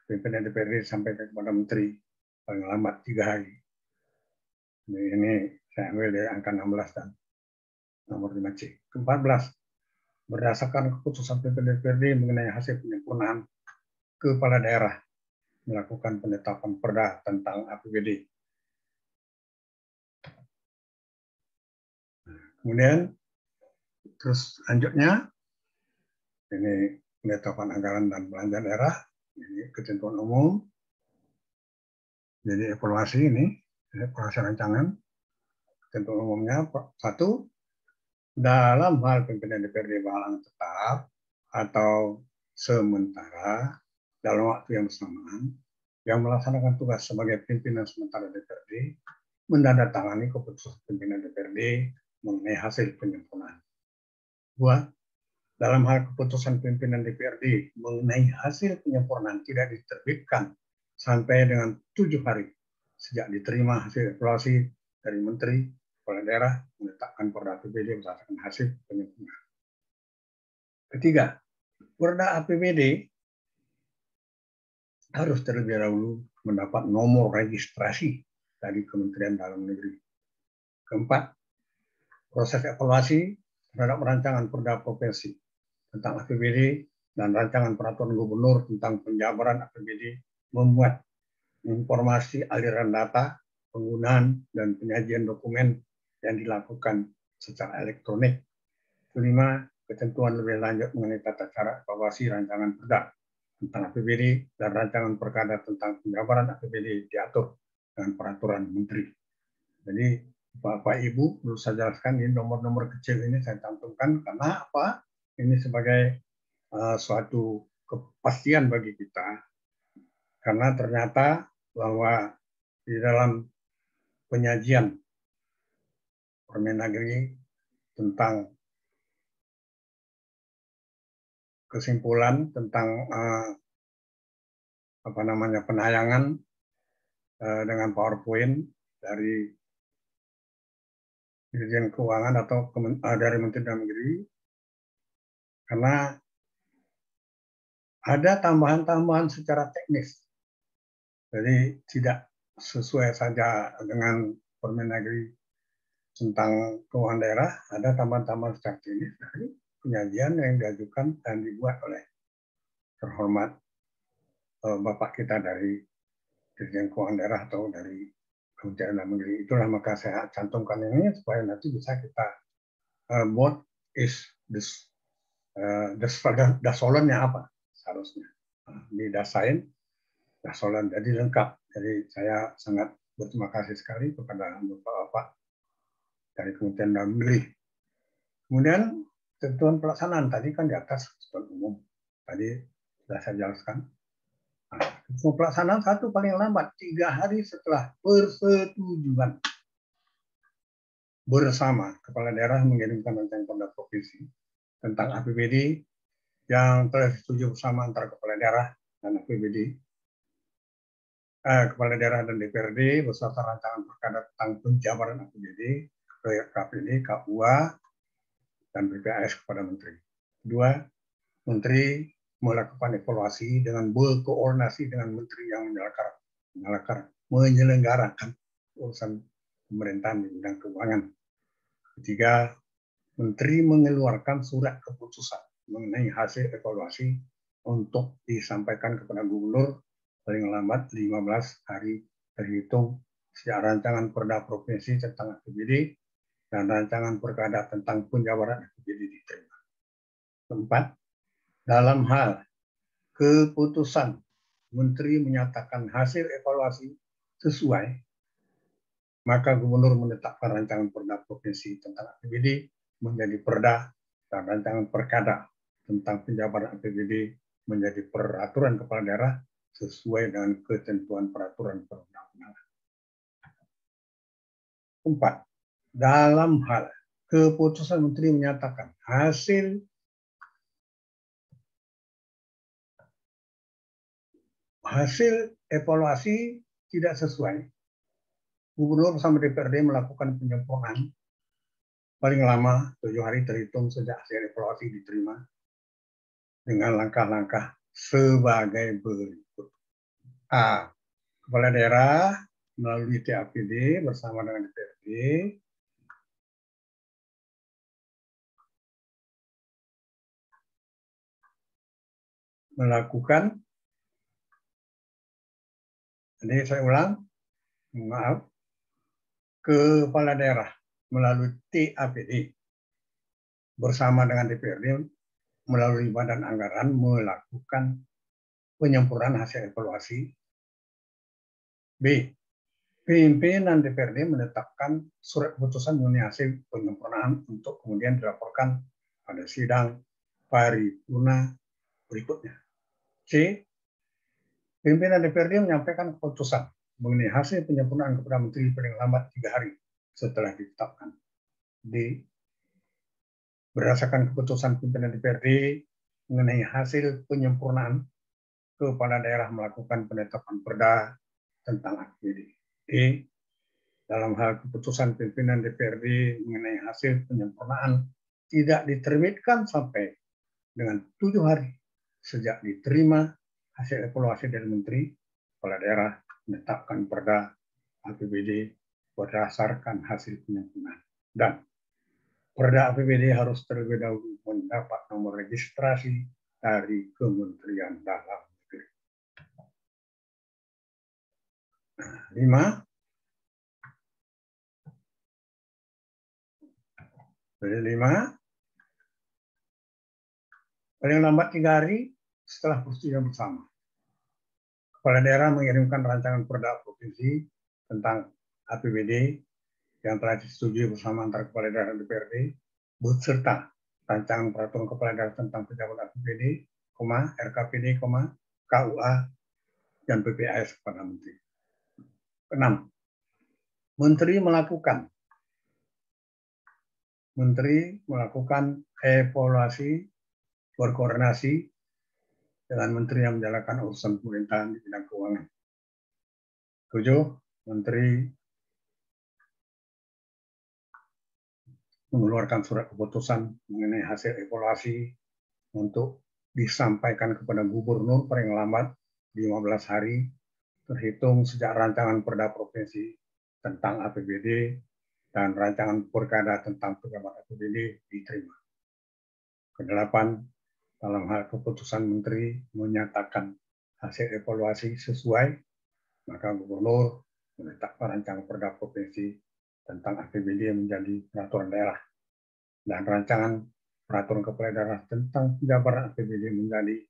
pimpinan DPRD disampaikan kepada Menteri paling lambat 3 hari. Ini saya ambil dari angka 16 dan nomor 5C. 14. Berdasarkan keputusan pimpinan DPRD mengenai hasil penyempurnaan, kepala daerah melakukan penetapan perda tentang APBD. Kemudian terus selanjutnya ini penetapan anggaran dan belanja daerah, ini ketentuan umum. Jadi evaluasi ini, evaluasi rancangan, ketentuan umumnya 1. Dalam hal pimpinan DPRD berhalangan tetap atau sementara dalam waktu yang bersamaan yang melaksanakan tugas sebagai pimpinan sementara DPRD menandatangani keputusan pimpinan DPRD mengenai hasil penyempurnaan. 2. Dalam hal keputusan pimpinan DPRD mengenai hasil penyempurnaan tidak diterbitkan sampai dengan 7 hari sejak diterima hasil evaluasi dari Menteri, Kepala Daerah menetapkan perda APBD berdasarkan hasil penyempurnaan. 3. Perda APBD harus terlebih dahulu mendapat nomor registrasi dari Kementerian Dalam Negeri. 4. Proses evaluasi terhadap rancangan perda provinsi tentang APBD dan rancangan peraturan gubernur tentang penjabaran APBD membuat informasi aliran data, penggunaan, dan penyajian dokumen yang dilakukan secara elektronik. 5. Ketentuan lebih lanjut mengenai tata cara evaluasi rancangan perda tentang APBD dan rancangan perkada tentang penjabaran APBD diatur dengan peraturan menteri. Jadi Bapak Ibu perlu saya jelaskan ini nomor-nomor kecil ini saya cantumkan karena apa? Ini sebagai suatu kepastian bagi kita karena ternyata bahwa di dalam penyajian Permendagri tentang kesimpulan tentang penayangan dengan PowerPoint dari Dirjen Keuangan atau dari Menteri Dalam Negeri, karena ada tambahan-tambahan secara teknis, jadi tidak sesuai saja dengan Permendagri tentang keuangan daerah, ada tambahan-tambahan secara teknis dari penyajian yang diajukan dan dibuat oleh terhormat Bapak kita dari Dirjen Keuangan Daerah atau dari Kementerian Dalam Negeri. Itulah maka saya cantumkan ini supaya nanti bisa kita buat dasolannya apa seharusnya di dasain dasolan jadi lengkap. Jadi saya sangat berterima kasih sekali kepada Bapak dari Kementerian Dalam Negeri. Kemudian ketentuan pelaksanaan tadi kan di atas ketentuan umum tadi sudah saya jelaskan. Pelaksanaan satu paling lambat 3 hari setelah persetujuan bersama kepala daerah mengirimkan rancangan perda provinsi tentang APBD yang telah disetujui bersama antara kepala daerah dan APBD, kepala daerah dan DPRD beserta rancangan perkada tentang penjabaran APBD, proyek KPD, KUA, dan BPAS kepada Menteri. 2. Menteri melakukan evaluasi dengan berkoordinasi dengan menteri yang menyelenggarakan urusan pemerintahan di bidang keuangan. 3. Menteri mengeluarkan surat keputusan mengenai hasil evaluasi untuk disampaikan kepada gubernur paling lambat 15 hari terhitung sejak rancangan perda provinsi tentang APBD dan rancangan perkada tentang penjabaran APBD diterima. 4. Dalam hal keputusan Menteri menyatakan hasil evaluasi sesuai, maka Gubernur menetapkan rancangan perda provinsi tentang APBD menjadi perda dan rancangan perkada tentang penjabaran APBD menjadi peraturan kepala daerah sesuai dengan ketentuan peraturan perundang-undangan. 4. Dalam hal keputusan Menteri menyatakan hasil evaluasi tidak sesuai, Gubernur bersama DPRD melakukan penyempurnaan paling lama 7 hari terhitung sejak hasil evaluasi diterima dengan langkah-langkah sebagai berikut. A. Kepala daerah melalui TAPD bersama dengan DPRD melakukan, jadi saya ulang, maaf, kepala daerah melalui TAPD bersama dengan DPRD melalui Badan Anggaran melakukan penyempurnaan hasil evaluasi. B. Pimpinan DPRD menetapkan surat keputusan mengenai hasil penyempurnaan untuk kemudian dilaporkan pada sidang paripurna berikutnya. C. Pimpinan DPRD menyampaikan keputusan mengenai hasil penyempurnaan kepada Menteri paling lambat 3 hari setelah ditetapkan. D. Berdasarkan keputusan pimpinan DPRD mengenai hasil penyempurnaan, kepala daerah melakukan penetapan perda tentang APBD. E. Dalam hal keputusan pimpinan DPRD mengenai hasil penyempurnaan tidak diterbitkan sampai dengan 7 hari sejak diterima hasil evaluasi dari Menteri, kepala daerah menetapkan perda APBD berdasarkan hasil penyempurnaan. Dan perda APBD harus terlebih dahulu mendapat nomor registrasi dari Kementerian Dalam Negeri. 5. Paling lambat 3 hari setelah persetujuan bersama, kepala daerah mengirimkan rancangan perda provinsi tentang APBD yang telah disetujui bersama antara kepala daerah dan DPRD beserta rancangan peraturan kepala daerah tentang penjabaran APBD, RKPD, KUA, dan PPAS kepada Menteri. 6. Menteri melakukan evaluasi berkoordinasi dengan Menteri yang menjalankan urusan pemerintahan di bidang keuangan. 7. Menteri mengeluarkan surat keputusan mengenai hasil evaluasi untuk disampaikan kepada Gubernur paling lambat 15 hari terhitung sejak rancangan perda provinsi tentang APBD dan rancangan perkada tentang penjabaran APBD diterima. Kedelapan, dalam hal keputusan Menteri menyatakan hasil evaluasi sesuai, maka Gubernur menetapkan rancangan perda provinsi tentang APBD menjadi peraturan daerah dan rancangan peraturan kepala daerah tentang penjabaran APBD menjadi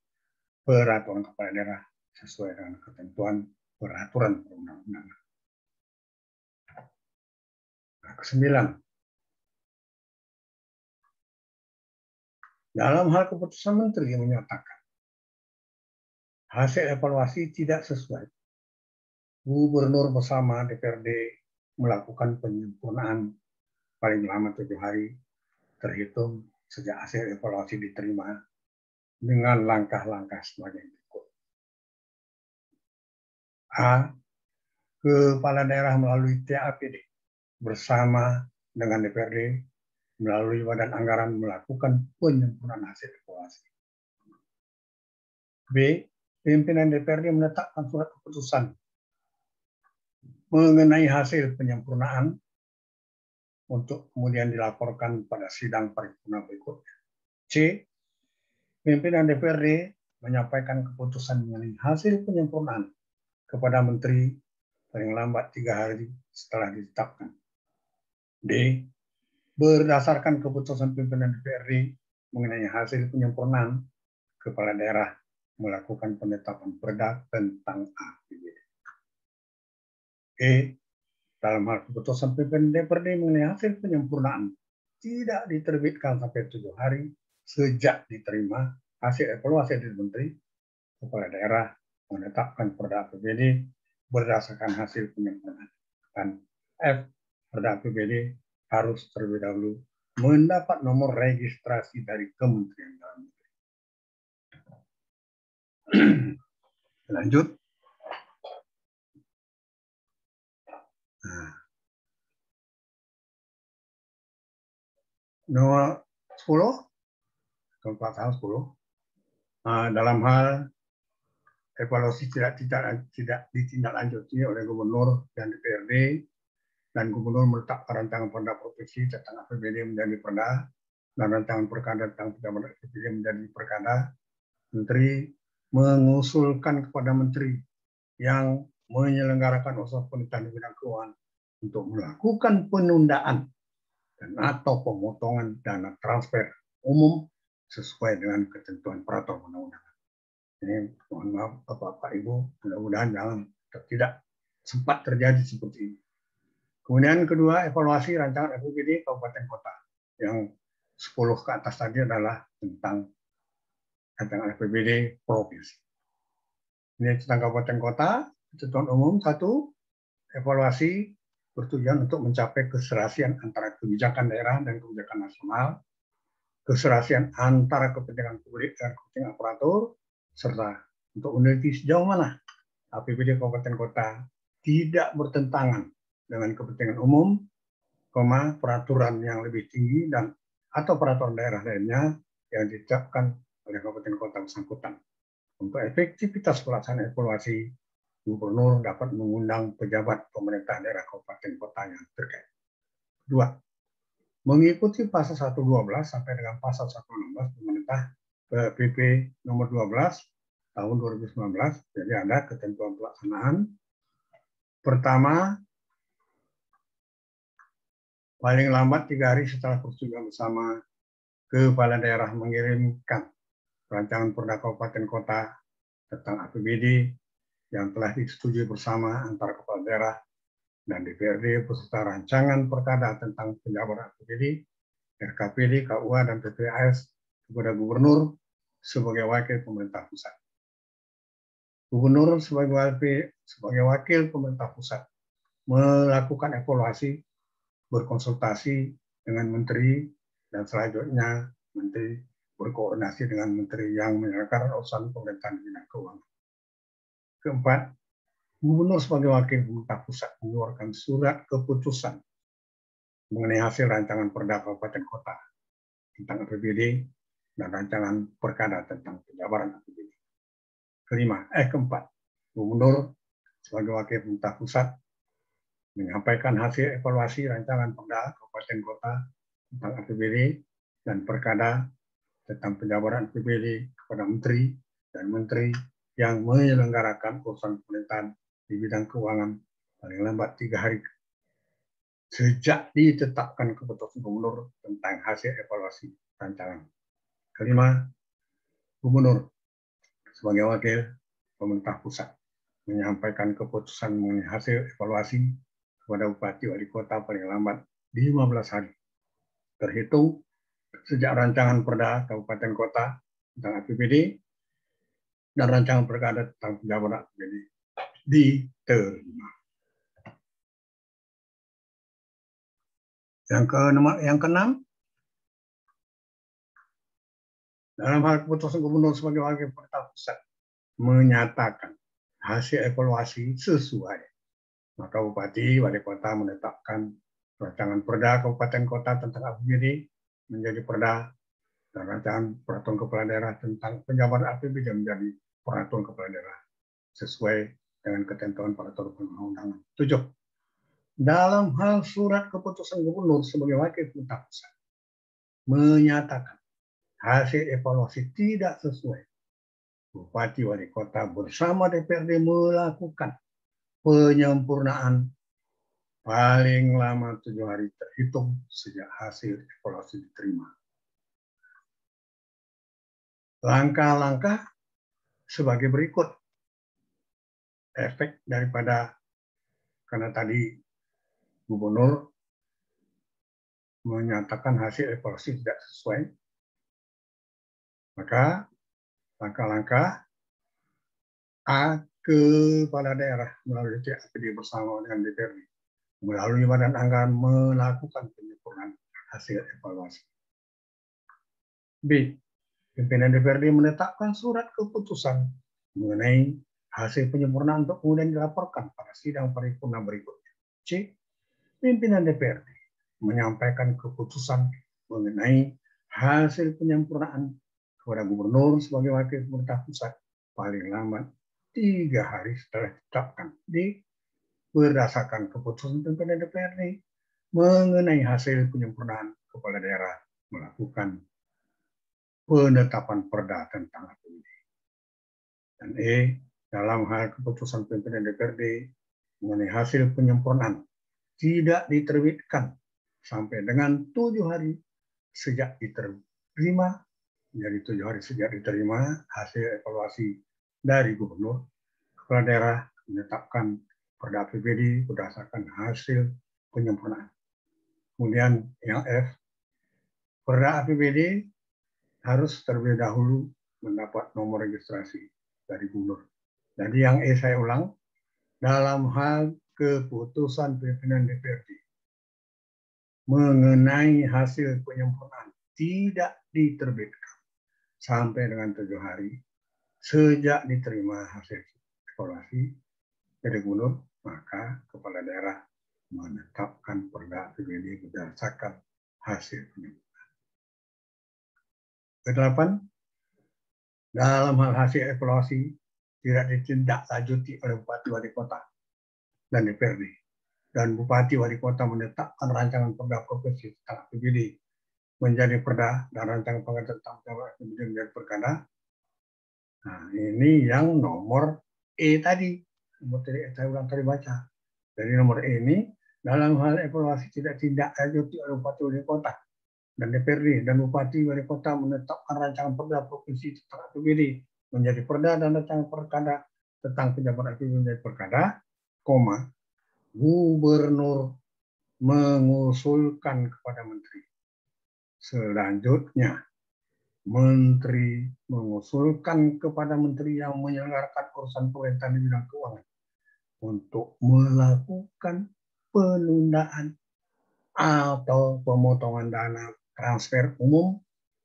peraturan kepala daerah sesuai dengan ketentuan peraturan perundang-undangan. 9. Dalam hal keputusan Menteri yang menyatakan hasil evaluasi tidak sesuai, Gubernur bersama DPRD melakukan penyempurnaan paling lama 7 hari terhitung sejak hasil evaluasi diterima dengan langkah-langkah sebagai berikut. A. Kepala daerah melalui TAPD bersama dengan DPRD melalui Badan Anggaran melakukan penyempurnaan hasil evaluasi. B. Pimpinan DPRD menetapkan surat keputusan mengenai hasil penyempurnaan untuk kemudian dilaporkan pada sidang paripurna berikutnya. C. Pimpinan DPRD menyampaikan keputusan mengenai hasil penyempurnaan kepada Menteri paling lambat 3 hari setelah ditetapkan. D. Berdasarkan keputusan pimpinan DPRD mengenai hasil penyempurnaan, kepala daerah melakukan penetapan perda tentang APBD. E. Dalam hal keputusan pimpinan DPRD mengenai hasil penyempurnaan tidak diterbitkan sampai 7 hari sejak diterima hasil evaluasi dari Menteri, kepala daerah menetapkan perda APBD berdasarkan hasil penyempurnaan. Dan F, perda APBD harus terlebih dahulu mendapat nomor registrasi dari Kementerian Dalam Negeri. Lanjut. Nah, nomor 10, keempat hal 10, dalam hal evaluasi tidak ditindaklanjuti oleh Gubernur dan DPRD, dan Gubernur meletakkan rancangan perda provinsi tentang APBD menjadi perda, dan rancangan perkada tentang pejabat APBD menjadi perkada, Menteri mengusulkan kepada Menteri yang menyelenggarakan usaha pemerintahan di bidang keuangan untuk melakukan penundaan dan atau pemotongan dana transfer umum sesuai dengan ketentuan peraturan undang-undangan. Ini mohon maaf Bapak Ibu, mudah-mudahan tidak sempat terjadi seperti ini. Kemudian kedua, evaluasi rancangan APBD kabupaten kota. Yang 10 ke atas tadi adalah tentang rancangan APBD provinsi. Ini tentang kabupaten kota, ketentuan umum. 1, evaluasi bertujuan untuk mencapai keserasian antara kebijakan daerah dan kebijakan nasional, keserasian antara kepentingan publik dan kepentingan aparatur, serta untuk meneliti sejauh mana APBD kabupaten kota tidak bertentangan dengan kepentingan umum, peraturan yang lebih tinggi dan atau peraturan daerah lainnya yang ditetapkan oleh kabupaten kota bersangkutan. Untuk efektivitas pelaksanaan evaluasi, Gubernur dapat mengundang pejabat pemerintah daerah kabupaten kota yang terkait. 2, mengikuti pasal 112 sampai dengan pasal 116 pemerintah PP nomor 12 tahun 2019. Jadi ada ketentuan pelaksanaan. Pertama, paling lambat 3 hari setelah persetujuan bersama, kepala daerah mengirimkan rancangan perda kabupaten kota tentang APBD yang telah disetujui bersama antara kepala daerah dan DPRD beserta rancangan perkada tentang penjabaran APBD, RKPD, KUA, dan PPAS kepada Gubernur sebagai wakil pemerintah pusat. Gubernur sebagai wakil pemerintah pusat melakukan evaluasi, berkonsultasi dengan Menteri, dan selanjutnya Menteri berkoordinasi dengan Menteri yang menyelenggarakan urusan pemerintahan bidang keuangan. Keempat, Gubernur sebagai wakil pemerintah pusat mengeluarkan surat keputusan mengenai hasil rancangan perda kabupaten kota tentang APBD dan rancangan perkada tentang penjabaran APBD. Keempat, Gubernur sebagai wakil pemerintah pusat menyampaikan hasil evaluasi rancangan perda kabupaten kota tentang APBD dan perkada tentang penjabaran APBD kepada Menteri dan Menteri yang menyelenggarakan urusan pemerintahan di bidang keuangan paling lambat 3 hari sejak ditetapkan keputusan Gubernur tentang hasil evaluasi rancangan. Kelima, Gubernur sebagai wakil pemerintah pusat menyampaikan keputusan mengenai hasil evaluasi kepada Bupati Wali Kota paling lambat 15 hari terhitung sejak rancangan perda kabupaten kota tentang APBD dan rancangan perkada tentang penjabaran APBD diterima. Yang keenam, dalam hal keputusan Gubernur sebagai wakil pemerintah pusat menyatakan hasil evaluasi sesuai, maka Bupati Wali Kota menetapkan rancangan perda kabupaten kota tentang APBD menjadi perda dan rancangan peraturan kepala daerah tentang penjabaran APBD menjadi peraturan kepala daerah sesuai dengan ketentuan peraturan perundang-undangan. 7. Dalam hal surat keputusan Gubernur sebagai wakil pemerintah pusat menyatakan hasil evaluasi tidak sesuai, Bupati Wali Kota bersama DPRD melakukan penyempurnaan paling lama 7 hari terhitung sejak hasil evaluasi diterima. Langkah-langkah sebagai berikut. Efek daripada karena tadi Gubernur menyatakan hasil evaluasi tidak sesuai, Maka langkah-langkah A, kepala daerah melalui TAPD bersama dengan DPRD melalui Badan Anggaran melakukan penyempurnaan hasil evaluasi. B, pimpinan DPRD menetapkan surat keputusan mengenai hasil penyempurnaan untuk kemudian dilaporkan pada sidang paripurna berikutnya. C, pimpinan DPRD menyampaikan keputusan mengenai hasil penyempurnaan kepada gubernur sebagai wakil pemerintah pusat paling lambat 3 hari setelah ditetapkan berdasarkan keputusan pimpinan DPRD mengenai hasil penyempurnaan kepala daerah melakukan penetapan perda tentang APBD. Dan E, dalam hal keputusan pimpinan DPRD mengenai hasil penyempurnaan tidak diterbitkan sampai dengan 7 hari sejak diterima, jadi 7 hari sejak diterima hasil evaluasi dari gubernur, kepala daerah menetapkan perda APBD berdasarkan hasil penyempurnaan. Kemudian yang F, perda APBD harus terlebih dahulu mendapat nomor registrasi dari gubernur. Jadi yang E saya ulang, dalam hal keputusan pimpinan DPRD mengenai hasil penyempurnaan tidak diterbitkan sampai dengan 7 hari sejak diterima hasil evaluasi dari gubernur, maka kepala daerah menetapkan perda APBD berdasarkan hasil penyempurnaan. Ke-8, dalam hal hasil evaluasi tidak ditindaklanjuti oleh Bupati Wali Kota dan DPRD, dan Bupati Wali Kota menetapkan rancangan perda provinsi tentang APBD menjadi perda dan rancangan perda tentang APBD menjadi perkada. Nah, ini yang nomor E tadi, nomor saya ulang tadi baca. Jadi nomor E ini dalam hal evaluasi tidak ditindaklanjuti oleh Bupati Wali Kota dan DPRD dan Bupati Wali Kota menetapkan rancangan perda provinsi tentang APBD menjadi perda dan rancangan perkada tentang penjabat APBD menjadi perkada, gubernur mengusulkan kepada menteri. Selanjutnya, menteri mengusulkan kepada menteri yang menyelenggarakan urusan pemerintahan di bidang keuangan untuk melakukan penundaan atau pemotongan dana transfer umum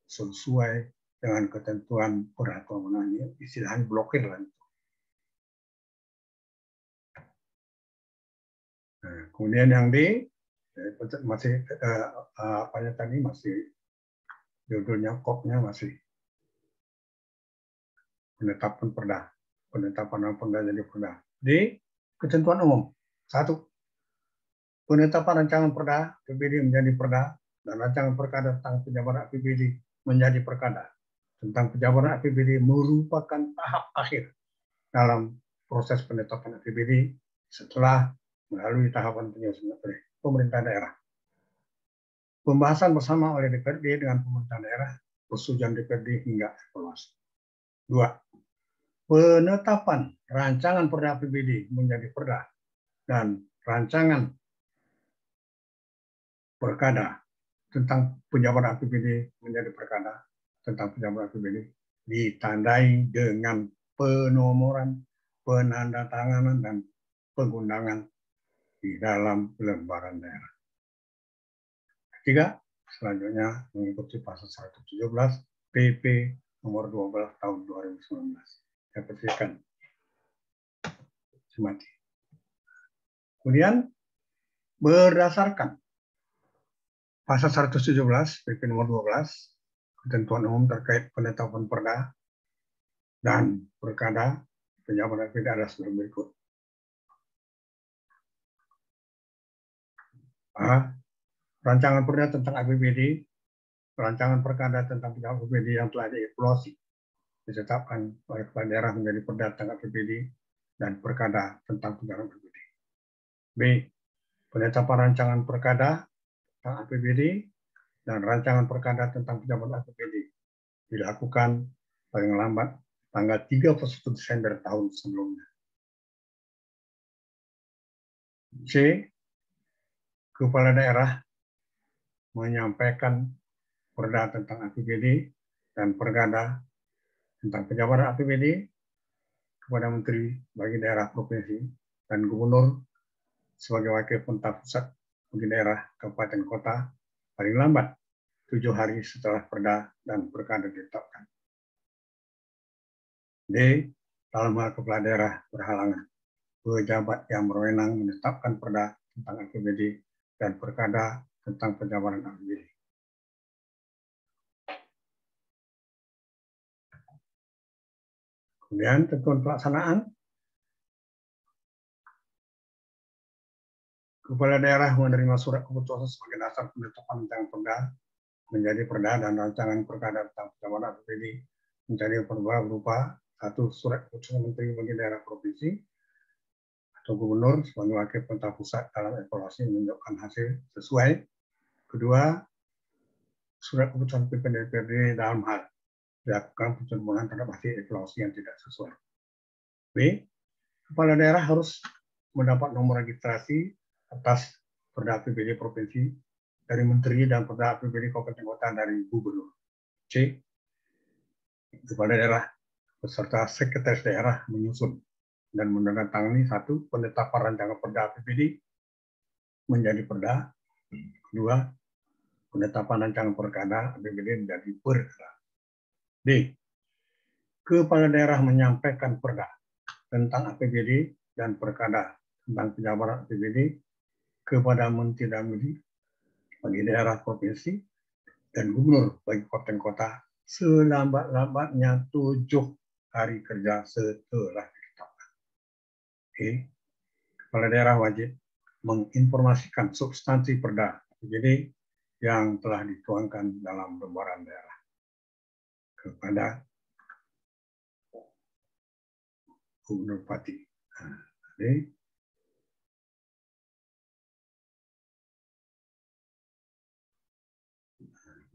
sesuai dengan ketentuan peraturan mengenai istilahnya blokir lah. Nah, kemudian yang D masih apanya tadi masih judulnya kopnya masih penetapan perda, penetapan perda jadi perda. D, ketentuan umum. 1, penetapan rancangan perda APBD menjadi perda dan rancangan perkada tentang penjabaran APBD menjadi perkada. Tentang penjabaran APBD merupakan tahap akhir dalam proses penetapan APBD setelah melalui tahapan penyusunan oleh pemerintah daerah. Pembahasan bersama oleh DPRD dengan pemerintah daerah, persetujuan DPRD hingga evaluasi. 2, penetapan rancangan perda APBD menjadi perda dan rancangan perkada tentang penjabaran APBD menjadi perkada tentang penjabaran APBD ditandai dengan penomoran, penandatanganan, dan pengundangan di dalam lembaran daerah. Ketiga, selanjutnya mengikuti pasal 117 PP nomor 12 tahun 2019. Saya persilakan. Semati. Kemudian berdasarkan pasal 117 PP nomor 12 ketentuan umum terkait penetapan perda dan perkada penjabaran APBD adalah sebagai berikut. A, rancangan perda tentang APBD, rancangan perkada tentang penjabaran APBD yang telah dievaluasi ditetapkan oleh kepala daerah menjadi perda tentang APBD dan perkada tentang penjabaran APBD. B, penetapan rancangan perkada tentang APBD dan rancangan perkada tentang penjabaran APBD dilakukan paling lambat tanggal 31 Desember tahun sebelumnya. C, kepala daerah menyampaikan perda tentang APBD dan Perkada tentang penjabaran APBD kepada Menteri bagi daerah provinsi dan Gubernur sebagai wakil pemerintah pusat bagi daerah kabupaten kota paling lambat 7 hari setelah Perda dan Perkada ditetapkan. D. Dalam hal kepala daerah berhalangan, pejabat yang berwenang menetapkan Perda tentang APBD dan Perkada tentang penjabaran APBD. Kemudian tentuan pelaksanaan. Kepala daerah menerima surat keputusan sebagai dasar penetapan tentang Perda menjadi Perda dan rancangan Perkada tentang penjabaran APBD menjadi Perda berupa 1. Surat keputusan Menteri bagi daerah provinsi atau Gubernur sebagai wakil pemerintah pusat dalam evaluasi menunjukkan hasil sesuai. 2. Surat keputusan pimpinan DPRD dalam hal dilakukan pencermatan terhadap hasil evaluasi yang tidak sesuai. B. Kepala daerah harus mendapat nomor registrasi atas Perda APBD provinsi dari Menteri dan Perda APBD kabupaten kota dari Gubernur. C. Kepala daerah beserta sekretaris daerah menyusun dan menandatangani 1. Penetapan rancangan Perda APBD menjadi Perda. 2. Penetapan rancangan Perkada APBD menjadi Perda. D. Kepala daerah menyampaikan Perda tentang APBD dan Perkada tentang penjabaran APBD kepada Menteri Dalam Negeri bagi daerah provinsi dan Gubernur bagi kabupaten kota selambat-lambatnya 7 hari kerja setelah ditetapkan. Kepala daerah wajib menginformasikan substansi Perda APBD yang telah dituangkan dalam lembaran daerah kepada Gubernur Bupati.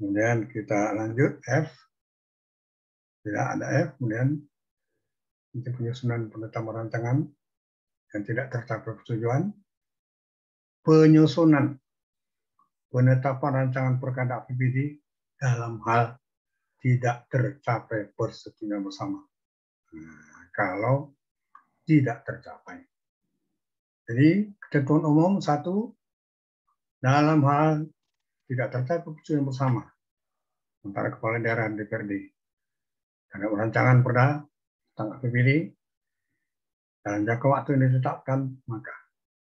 Kemudian kita lanjut F. Tidak ada F. Kemudian penyusunan penetapan rancangan yang tidak tercapai persetujuan. Penyusunan penetapan rancangan Perkada APBD dalam hal tidak tercapai persetujuan bersama. Kalau tidak tercapai. Jadi ketentuan umum 1, dalam hal tidak tercapai persetujuan bersama antara kepala daerah dan DPRD terhadap rancangan Perda tentang APBD dalam jangka waktu yang ditetapkan, maka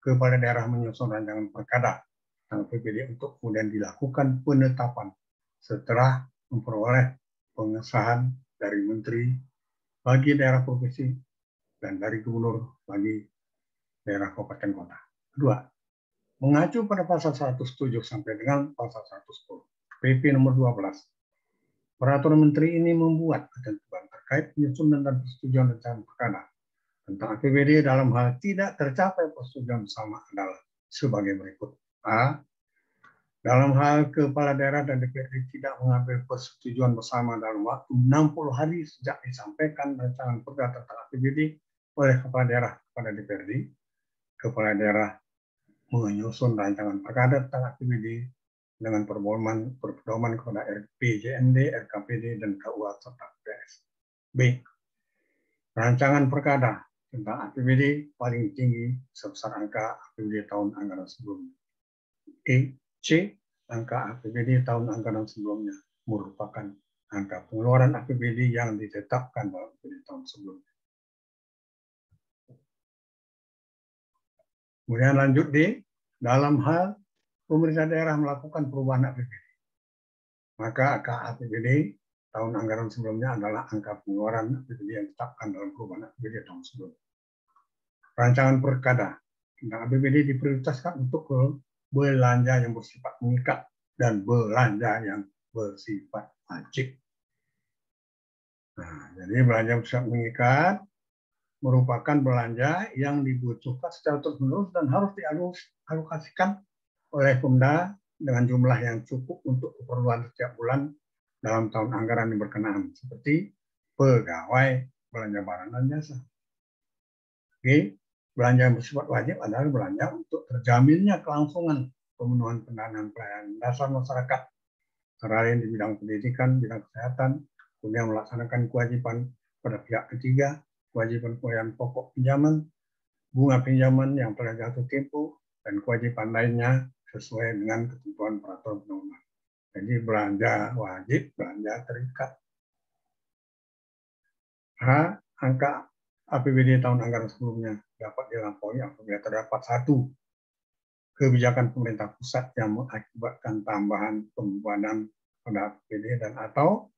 kepala daerah menyusun rancangan Perkada tentang APBD untuk kemudian dilakukan penetapan setelah memperoleh pengesahan dari Menteri bagi daerah provinsi dan dari Gubernur bagi daerah kabupaten kota. 2. Mengacu pada pasal 107 sampai dengan pasal 110 PP nomor 12. Peraturan Menteri ini membuat ketentuan terkait penyusunan dan persetujuan rancangan Perkada tentang APBD dalam hal tidak tercapai persetujuan bersama adalah sebagai berikut. A. Dalam hal kepala daerah dan DPRD tidak mengambil persetujuan bersama dalam waktu 60 hari sejak disampaikan rancangan Perda tentang APBD oleh kepala daerah kepada DPRD, kepala daerah menyusun rancangan Perkada tentang APBD dengan pedoman kepada RPJMD, RKPD, dan KUA serta PS. B. Rancangan Perkada tentang APBD paling tinggi sebesar angka APBD tahun anggaran sebelumnya. C. Angka APBD tahun anggaran sebelumnya merupakan angka pengeluaran APBD yang ditetapkan dalam APBD tahun sebelumnya. Kemudian lanjut D. Dalam hal pemerintah daerah melakukan perubahan APBD, maka angka APBD tahun anggaran sebelumnya adalah angka pengeluaran APBD yang ditetapkan dalam perubahan APBD tahun sebelumnya. Rancangan Perkada tentang APBD diprioritaskan untuk belanja yang bersifat mengikat dan belanja yang bersifat wajib. Nah, jadi belanja bersifat mengikat merupakan belanja yang dibutuhkan secara terus-menerus dan harus dialokasikan oleh Pemda dengan jumlah yang cukup untuk keperluan setiap bulan dalam tahun anggaran yang berkenaan, seperti pegawai, belanja barang dan jasa. Oke, belanja yang bersifat wajib adalah belanja untuk terjaminnya kelangsungan pemenuhan pendanaan pelayanan dasar masyarakat, antara lain di bidang pendidikan, bidang kesehatan, kemudian melaksanakan kewajiban pada pihak ketiga, kewajiban pembayaran pokok pinjaman, bunga pinjaman yang telah jatuh tempo, dan kewajiban lainnya sesuai dengan ketentuan peraturan undang-undang. Jadi belanja wajib, belanja terikat. H. Angka APBD tahun anggaran sebelumnya dapat dilampaui apabila terdapat satu kebijakan pemerintah pusat yang mengakibatkan tambahan pembebanan pada APBD dan atau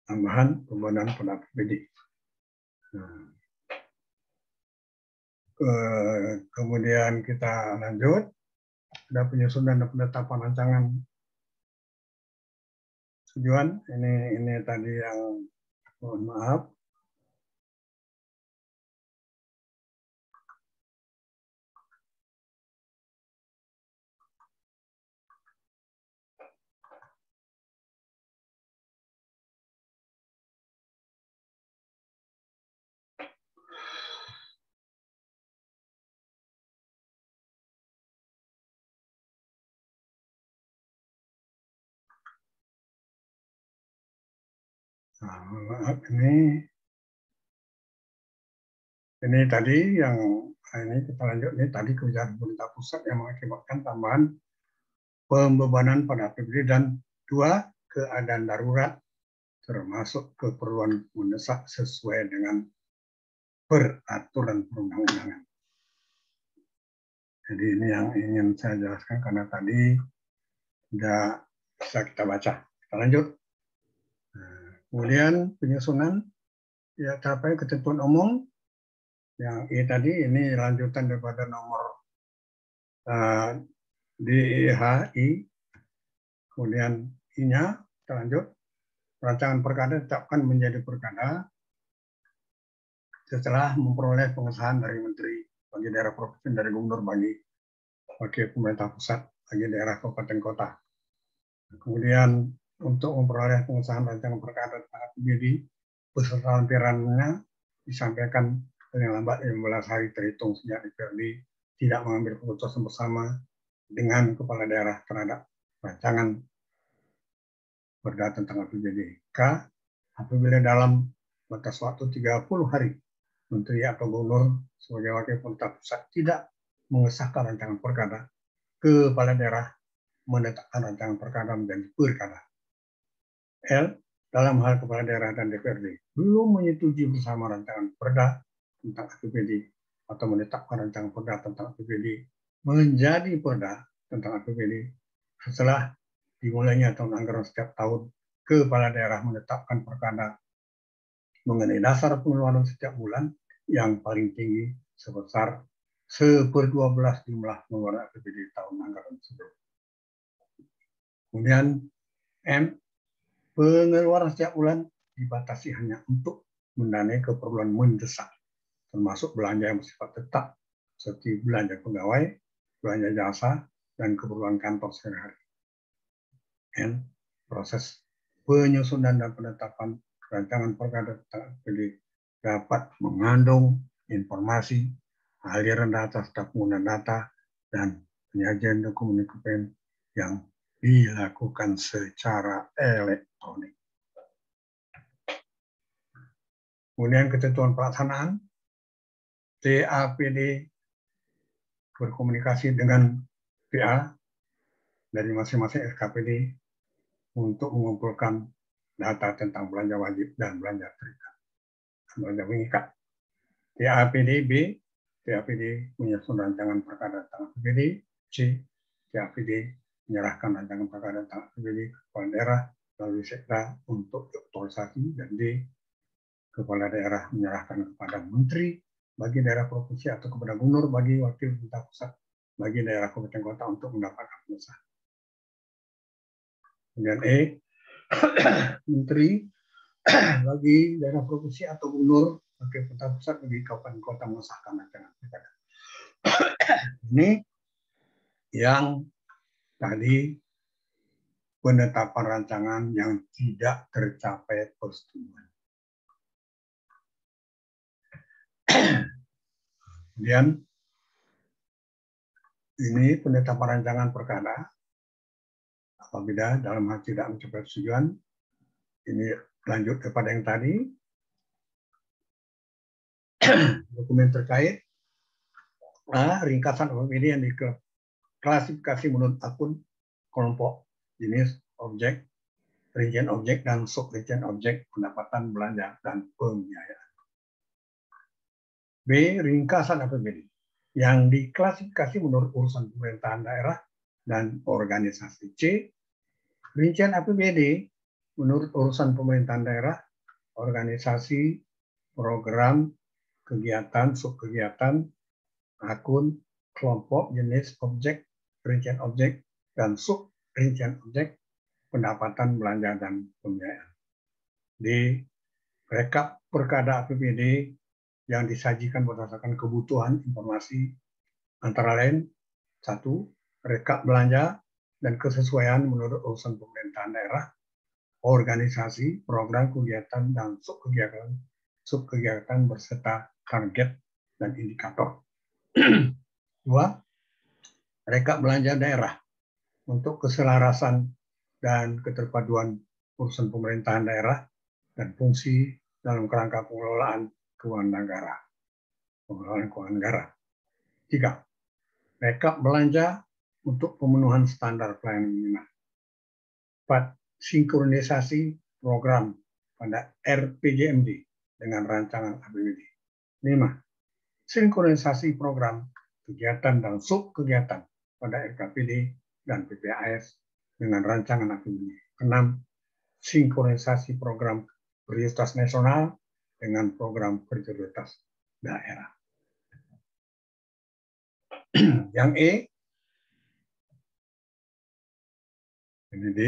tambahan pembebanan pada APBD. Nah, kemudian kita lanjut, ada penyusunan dan penetapan rancangan tujuan. Ini tadi yang mohon maaf. Nah, maaf, ini tadi yang ini kita lanjut, ini tadi kebijakan pemerintah pusat yang mengakibatkan tambahan pembebanan pada APBD dan 2 keadaan darurat termasuk keperluan mendesak sesuai dengan peraturan perundang-undangan. Jadi ini yang ingin saya jelaskan karena tadi tidak bisa kita baca. Kita lanjut. Nah, kemudian penyusunan ya terkait ketentuan umum yang tadi ini lanjutan daripada nomor DHI. Kemudian I-nya kita lanjut. Rancangan perkada ditetapkan menjadi perkada setelah memperoleh pengesahan dari Menteri bagi daerah provinsi, dari Gubernur bagi wakil pemerintah pusat bagi daerah kabupaten kota. Kemudian untuk memperoleh pengesahan rancangan perkada tentang APBD beserta lampirannya disampaikan paling lambat 15 hari terhitung sejak DPRD tidak mengambil keputusan bersama dengan kepala daerah terhadap rancangan perda tentang APBD. K. Apabila dalam batas waktu 30 hari Menteri atau Gubernur sebagai wakil pemerintah pusat tidak mengesahkan rancangan perkada, kepala daerah menetapkan rancangan perkada menjadi perkada. L. Dalam hal kepala daerah dan DPRD belum menyetujui bersama rancangan perda tentang APBD atau menetapkan rancangan perda tentang APBD menjadi perda tentang APBD setelah dimulainya tahun anggaran setiap tahun, kepala daerah menetapkan perkada mengenai dasar pengeluaran setiap bulan yang paling tinggi sebesar 1/12 jumlah pengeluaran APBD tahun anggaran sebelumnya. Kemudian M. Pengeluaran setiap bulan dibatasi hanya untuk mendanai keperluan mendesak, termasuk belanja yang bersifat tetap, seperti belanja pegawai, belanja jasa, dan keperluan kantor sehari-hari. N. Proses penyusunan dan penetapan rancangan perkada tentang APBD dapat mengandung informasi, aliran data serta penggunaan data, dan penyajian dokumen-dokumen yang dilakukan secara elektronik. Kemudian ketentuan pelaksanaan, TAPD berkomunikasi dengan PA dari masing-masing SKPD untuk mengumpulkan data tentang belanja wajib dan belanja terikat, belanja mengikat. TAPD B, TAPD menyusun rancangan perkara tentang APBD. C, TAPD menyerahkan rancangan perkara tentang APBD ke kepala daerah melalui sekda untuk diaktualisasi, dan D, kepala daerah menyerahkan kepada menteri bagi daerah provinsi atau kepada gubernur bagi wakil pemerintah pusat bagi daerah kabupaten kota untuk mendapatkan pengesahan. Kemudian E, menteri bagi daerah provinsi atau gubernur wakil pemerintah pusat bagi kabupaten kota mengesahkan rancangan perkara. Ini yang tadi penetapan rancangan yang tidak tercapai persetujuan. Kemudian Ini penetapan rancangan perkara. Apabila dalam hal tidak mencapai tujuan, ini lanjut kepada yang tadi. Dokumen terkait. Ringkasan APBD yang diklasifikasi menurut akun, kelompok, jenis, objek, rincian objek, dan sub-rincian objek, pendapatan, belanja, dan pembiayaan. B. Ringkasan APBD yang diklasifikasi menurut urusan pemerintahan daerah dan organisasi. C. Rincian APBD menurut urusan pemerintahan daerah, organisasi, program, kegiatan, subkegiatan, akun, kelompok, jenis, objek, rincian objek, dan sub-rincian objek, pendapatan, belanja, dan pembiayaan. D. Rekap perkada APBD yang disajikan berdasarkan kebutuhan informasi antara lain: 1. Rekap belanja dan kesesuaian menurut urusan pemerintahan daerah, organisasi, program, kegiatan, dan subkegiatan berserta target dan indikator. 2. Rekap belanja daerah untuk keselarasan dan keterpaduan urusan pemerintahan daerah dan fungsi dalam kerangka pengelolaan keuangan negara. Pengelolaan keuangan negara. 3. Rekap belanja untuk pemenuhan standar pelayanan minimal. 4. Sinkronisasi program pada RPJMD dengan rancangan APBD. 5. Sinkronisasi program, kegiatan, dan subkegiatan pada RKPD dan PPAS dengan rancangan APBD. 6. Sinkronisasi program prioritas nasional dengan program prioritas daerah. Yang E, ini D,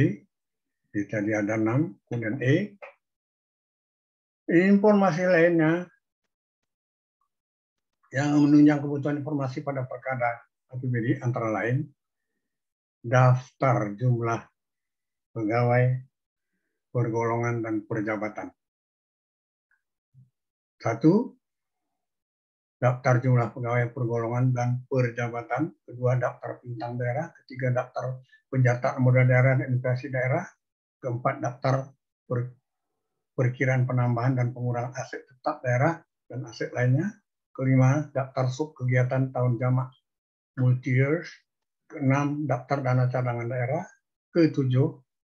tadi ada 6, kemudian E. Informasi lainnya yang menunjang kebutuhan informasi pada perkada APBD antara lain: daftar jumlah pegawai, pergolongan, dan perjabatan. 1. Daftar jumlah pegawai, pergolongan, dan perjabatan. 2. Daftar bintang daerah. 3. Daftar pencatat modal daerah dan inflasi daerah. 4. Daftar perkiraan penambahan dan pengurangan aset tetap daerah dan aset lainnya. 5. Daftar sub kegiatan tahun jamak multi-years. 6. Daftar dana cadangan daerah. 7.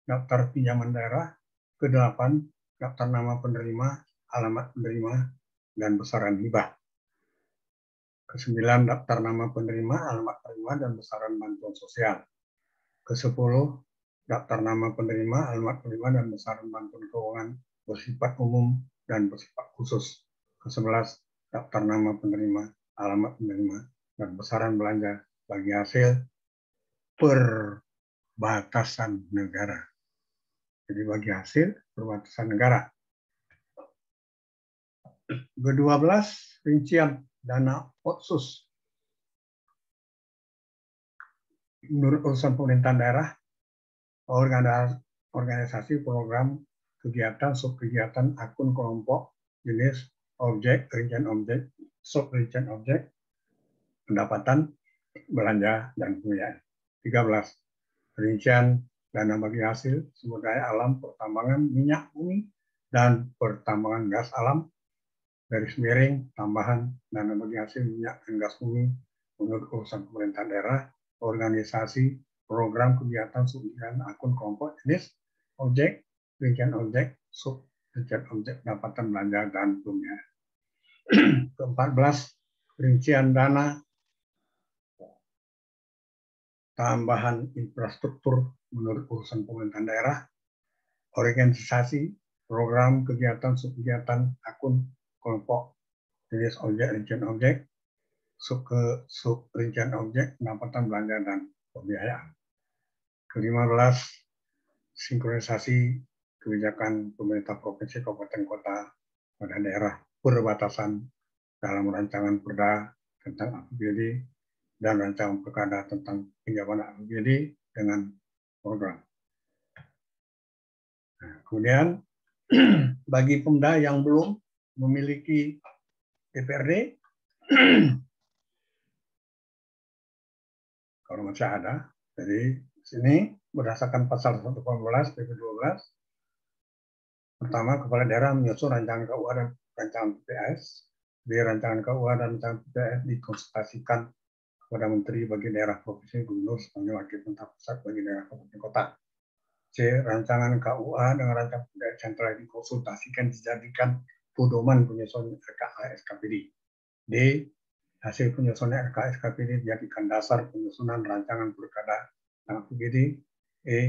Daftar pinjaman daerah. 8. Daftar nama penerima, alamat penerima, dan besaran hibah. 9. Daftar nama penerima, alamat penerima, dan besaran bantuan sosial. 10. Daftar nama penerima, alamat penerima, dan besaran bantuan keuangan bersifat umum dan bersifat khusus. 11. Daftar nama penerima, alamat penerima, dan besaran belanja bagi hasil perbatasan negara. Jadi bagi hasil perbatasan negara. Ke-12, rincian dana otsus menurut urusan pemerintahan daerah, organisasi, program, kegiatan, subkegiatan, akun, kelompok, jenis, objek, rincian objek, sub-rincian objek, pendapatan, belanja, dan pembiayaan. 13. Rincian dana bagi hasil sumber daya alam, pertambangan minyak bumi, dan pertambangan gas alam, garis miring, tambahan dana bagi hasil minyak dan gas bumi menurut urusan pemerintahan daerah, organisasi, program, kegiatan, subkegiatan, akun, kelompok, jenis, objek, rincian objek, sub-rincian objek, pendapatan, belanja, dan pembiayaan. Ke-14, rincian dana tambahan infrastruktur menurut urusan pemerintahan daerah, organisasi, program, kegiatan, subkegiatan, akun, kelompok, jenis objek, rincian objek, sub-rincian objek, pendapatan, belanja, dan pembiayaan. Ke-15, sinkronisasi kebijakan pemerintah provinsi, kabupaten, kota, pada daerah perbatasan dalam rancangan perda tentang APBD dan rancangan perkada tentang penjabaran APBD dengan program. Nah, kemudian bagi Pemda yang belum memiliki DPRD, kalau masih ada. Jadi sini berdasarkan pasal 118 PP 12, pertama, kepala daerah menyusun rancangan KUA dan rancangan PPS. Di rancangan KUA dan rancangan PPS dikonsultasikan kepada Menteri bagi daerah provinsi, gubernur sebagai wakil pemerintah pusat bagi daerah kabupaten kota. C. Rancangan KUA dengan rancangan PPS sentral dikonsultasikan dijadikan pedoman penyusunan RKA SKPD. D. Hasil penyusunan RKA SKPD dijadikan dasar penyusunan rancangan perkada tentang APBD. E.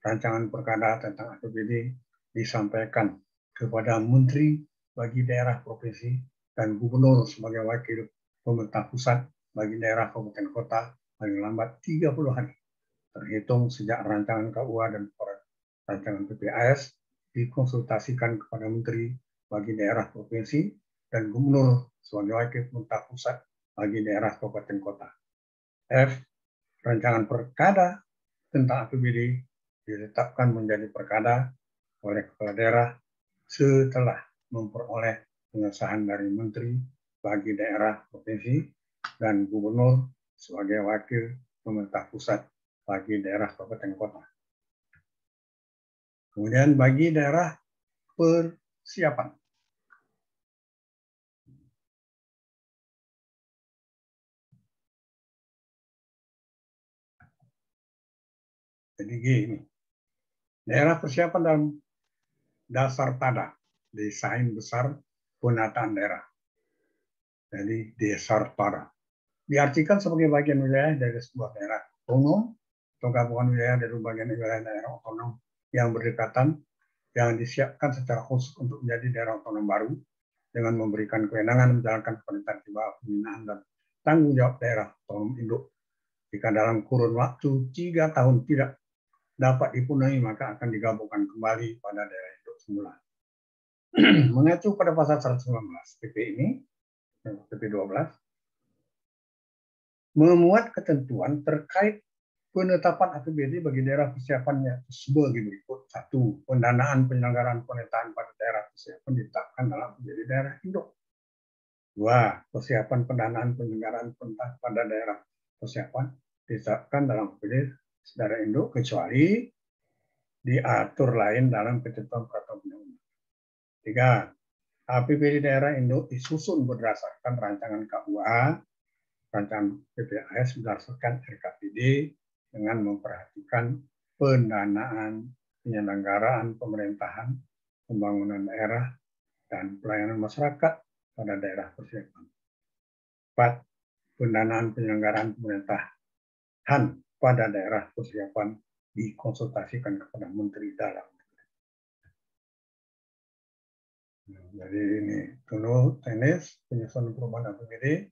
Rancangan perkada tentang APBD disampaikan kepada Menteri bagi daerah provinsi dan gubernur sebagai wakil pemerintah pusat bagi daerah kabupaten kota paling lambat 30 hari terhitung sejak rancangan KUA dan rancangan PPAS dikonsultasikan kepada Menteri bagi daerah provinsi dan gubernur sebagai wakil pemerintah pusat bagi daerah kabupaten kota. F. Rancangan perkada tentang APBD ditetapkan menjadi perkada oleh kepala daerah setelah memperoleh pengesahan dari Menteri bagi daerah provinsi dan gubernur sebagai wakil pemerintah pusat bagi daerah kabupaten kota. Kemudian bagi daerah persiapan. Jadi gini, daerah persiapan dalam dasar TADA, desain besar penataan daerah. Jadi dasar TADA diartikan sebagai bagian wilayah dari sebuah daerah otonom atau gabungan wilayah dari bagian wilayah daerah otonom yang berdekatan yang disiapkan secara khusus untuk menjadi daerah otonom baru dengan memberikan kewenangan menjalankan pemerintahan di bawah pembinaan dan tanggung jawab daerah otonom induk. Jika dalam kurun waktu 3 tahun tidak dapat dipenuhi, maka akan digabungkan kembali pada daerah induk semula. Mengacu pada pasal 119 PP ini, PP 12, memuat ketentuan terkait penetapan APBD bagi daerah persiapannya sebagai berikut. 1. Pendanaan penyelenggaraan pemerintahan pada daerah persiapan ditetapkan dalam APBD daerah induk. 2. Persiapan pendanaan penyelenggaraan pemerintahan pada daerah persiapan ditetapkan dalam APBD daerah induk kecuali diatur lain dalam ketentuan peraturan undang-undang. 3. APBD daerah induk disusun berdasarkan rancangan KUA, rancangan PPAS berdasarkan RKPD dengan memperhatikan pendanaan penyelenggaraan pemerintahan, pembangunan daerah, dan pelayanan masyarakat pada daerah persiapan. 4. Pendanaan penyelenggaraan pemerintahan pada daerah persiapan dikonsultasikan kepada Menteri Dalam. Jadi ini dulu teknis penyusunan perubahan APBD.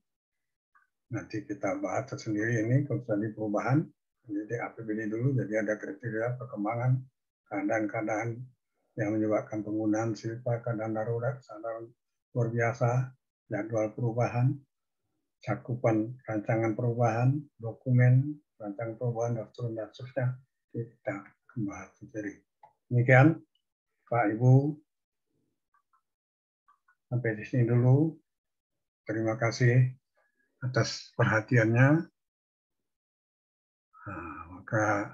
Nanti kita bahas tersendiri ini kalau tadi perubahan. Jadi APBD dulu, jadi ada kriteria perkembangan, keadaan-keadaan yang menyebabkan penggunaan silpa, keadaan darurat, keadaan luar biasa, jadwal perubahan, cakupan rancangan perubahan, dokumen, rancangan perubahan, dan seterusnya kita bahas sendiri. Demikian, Pak Ibu, sampai di sini dulu. Terima kasih atas perhatiannya. Nah, maka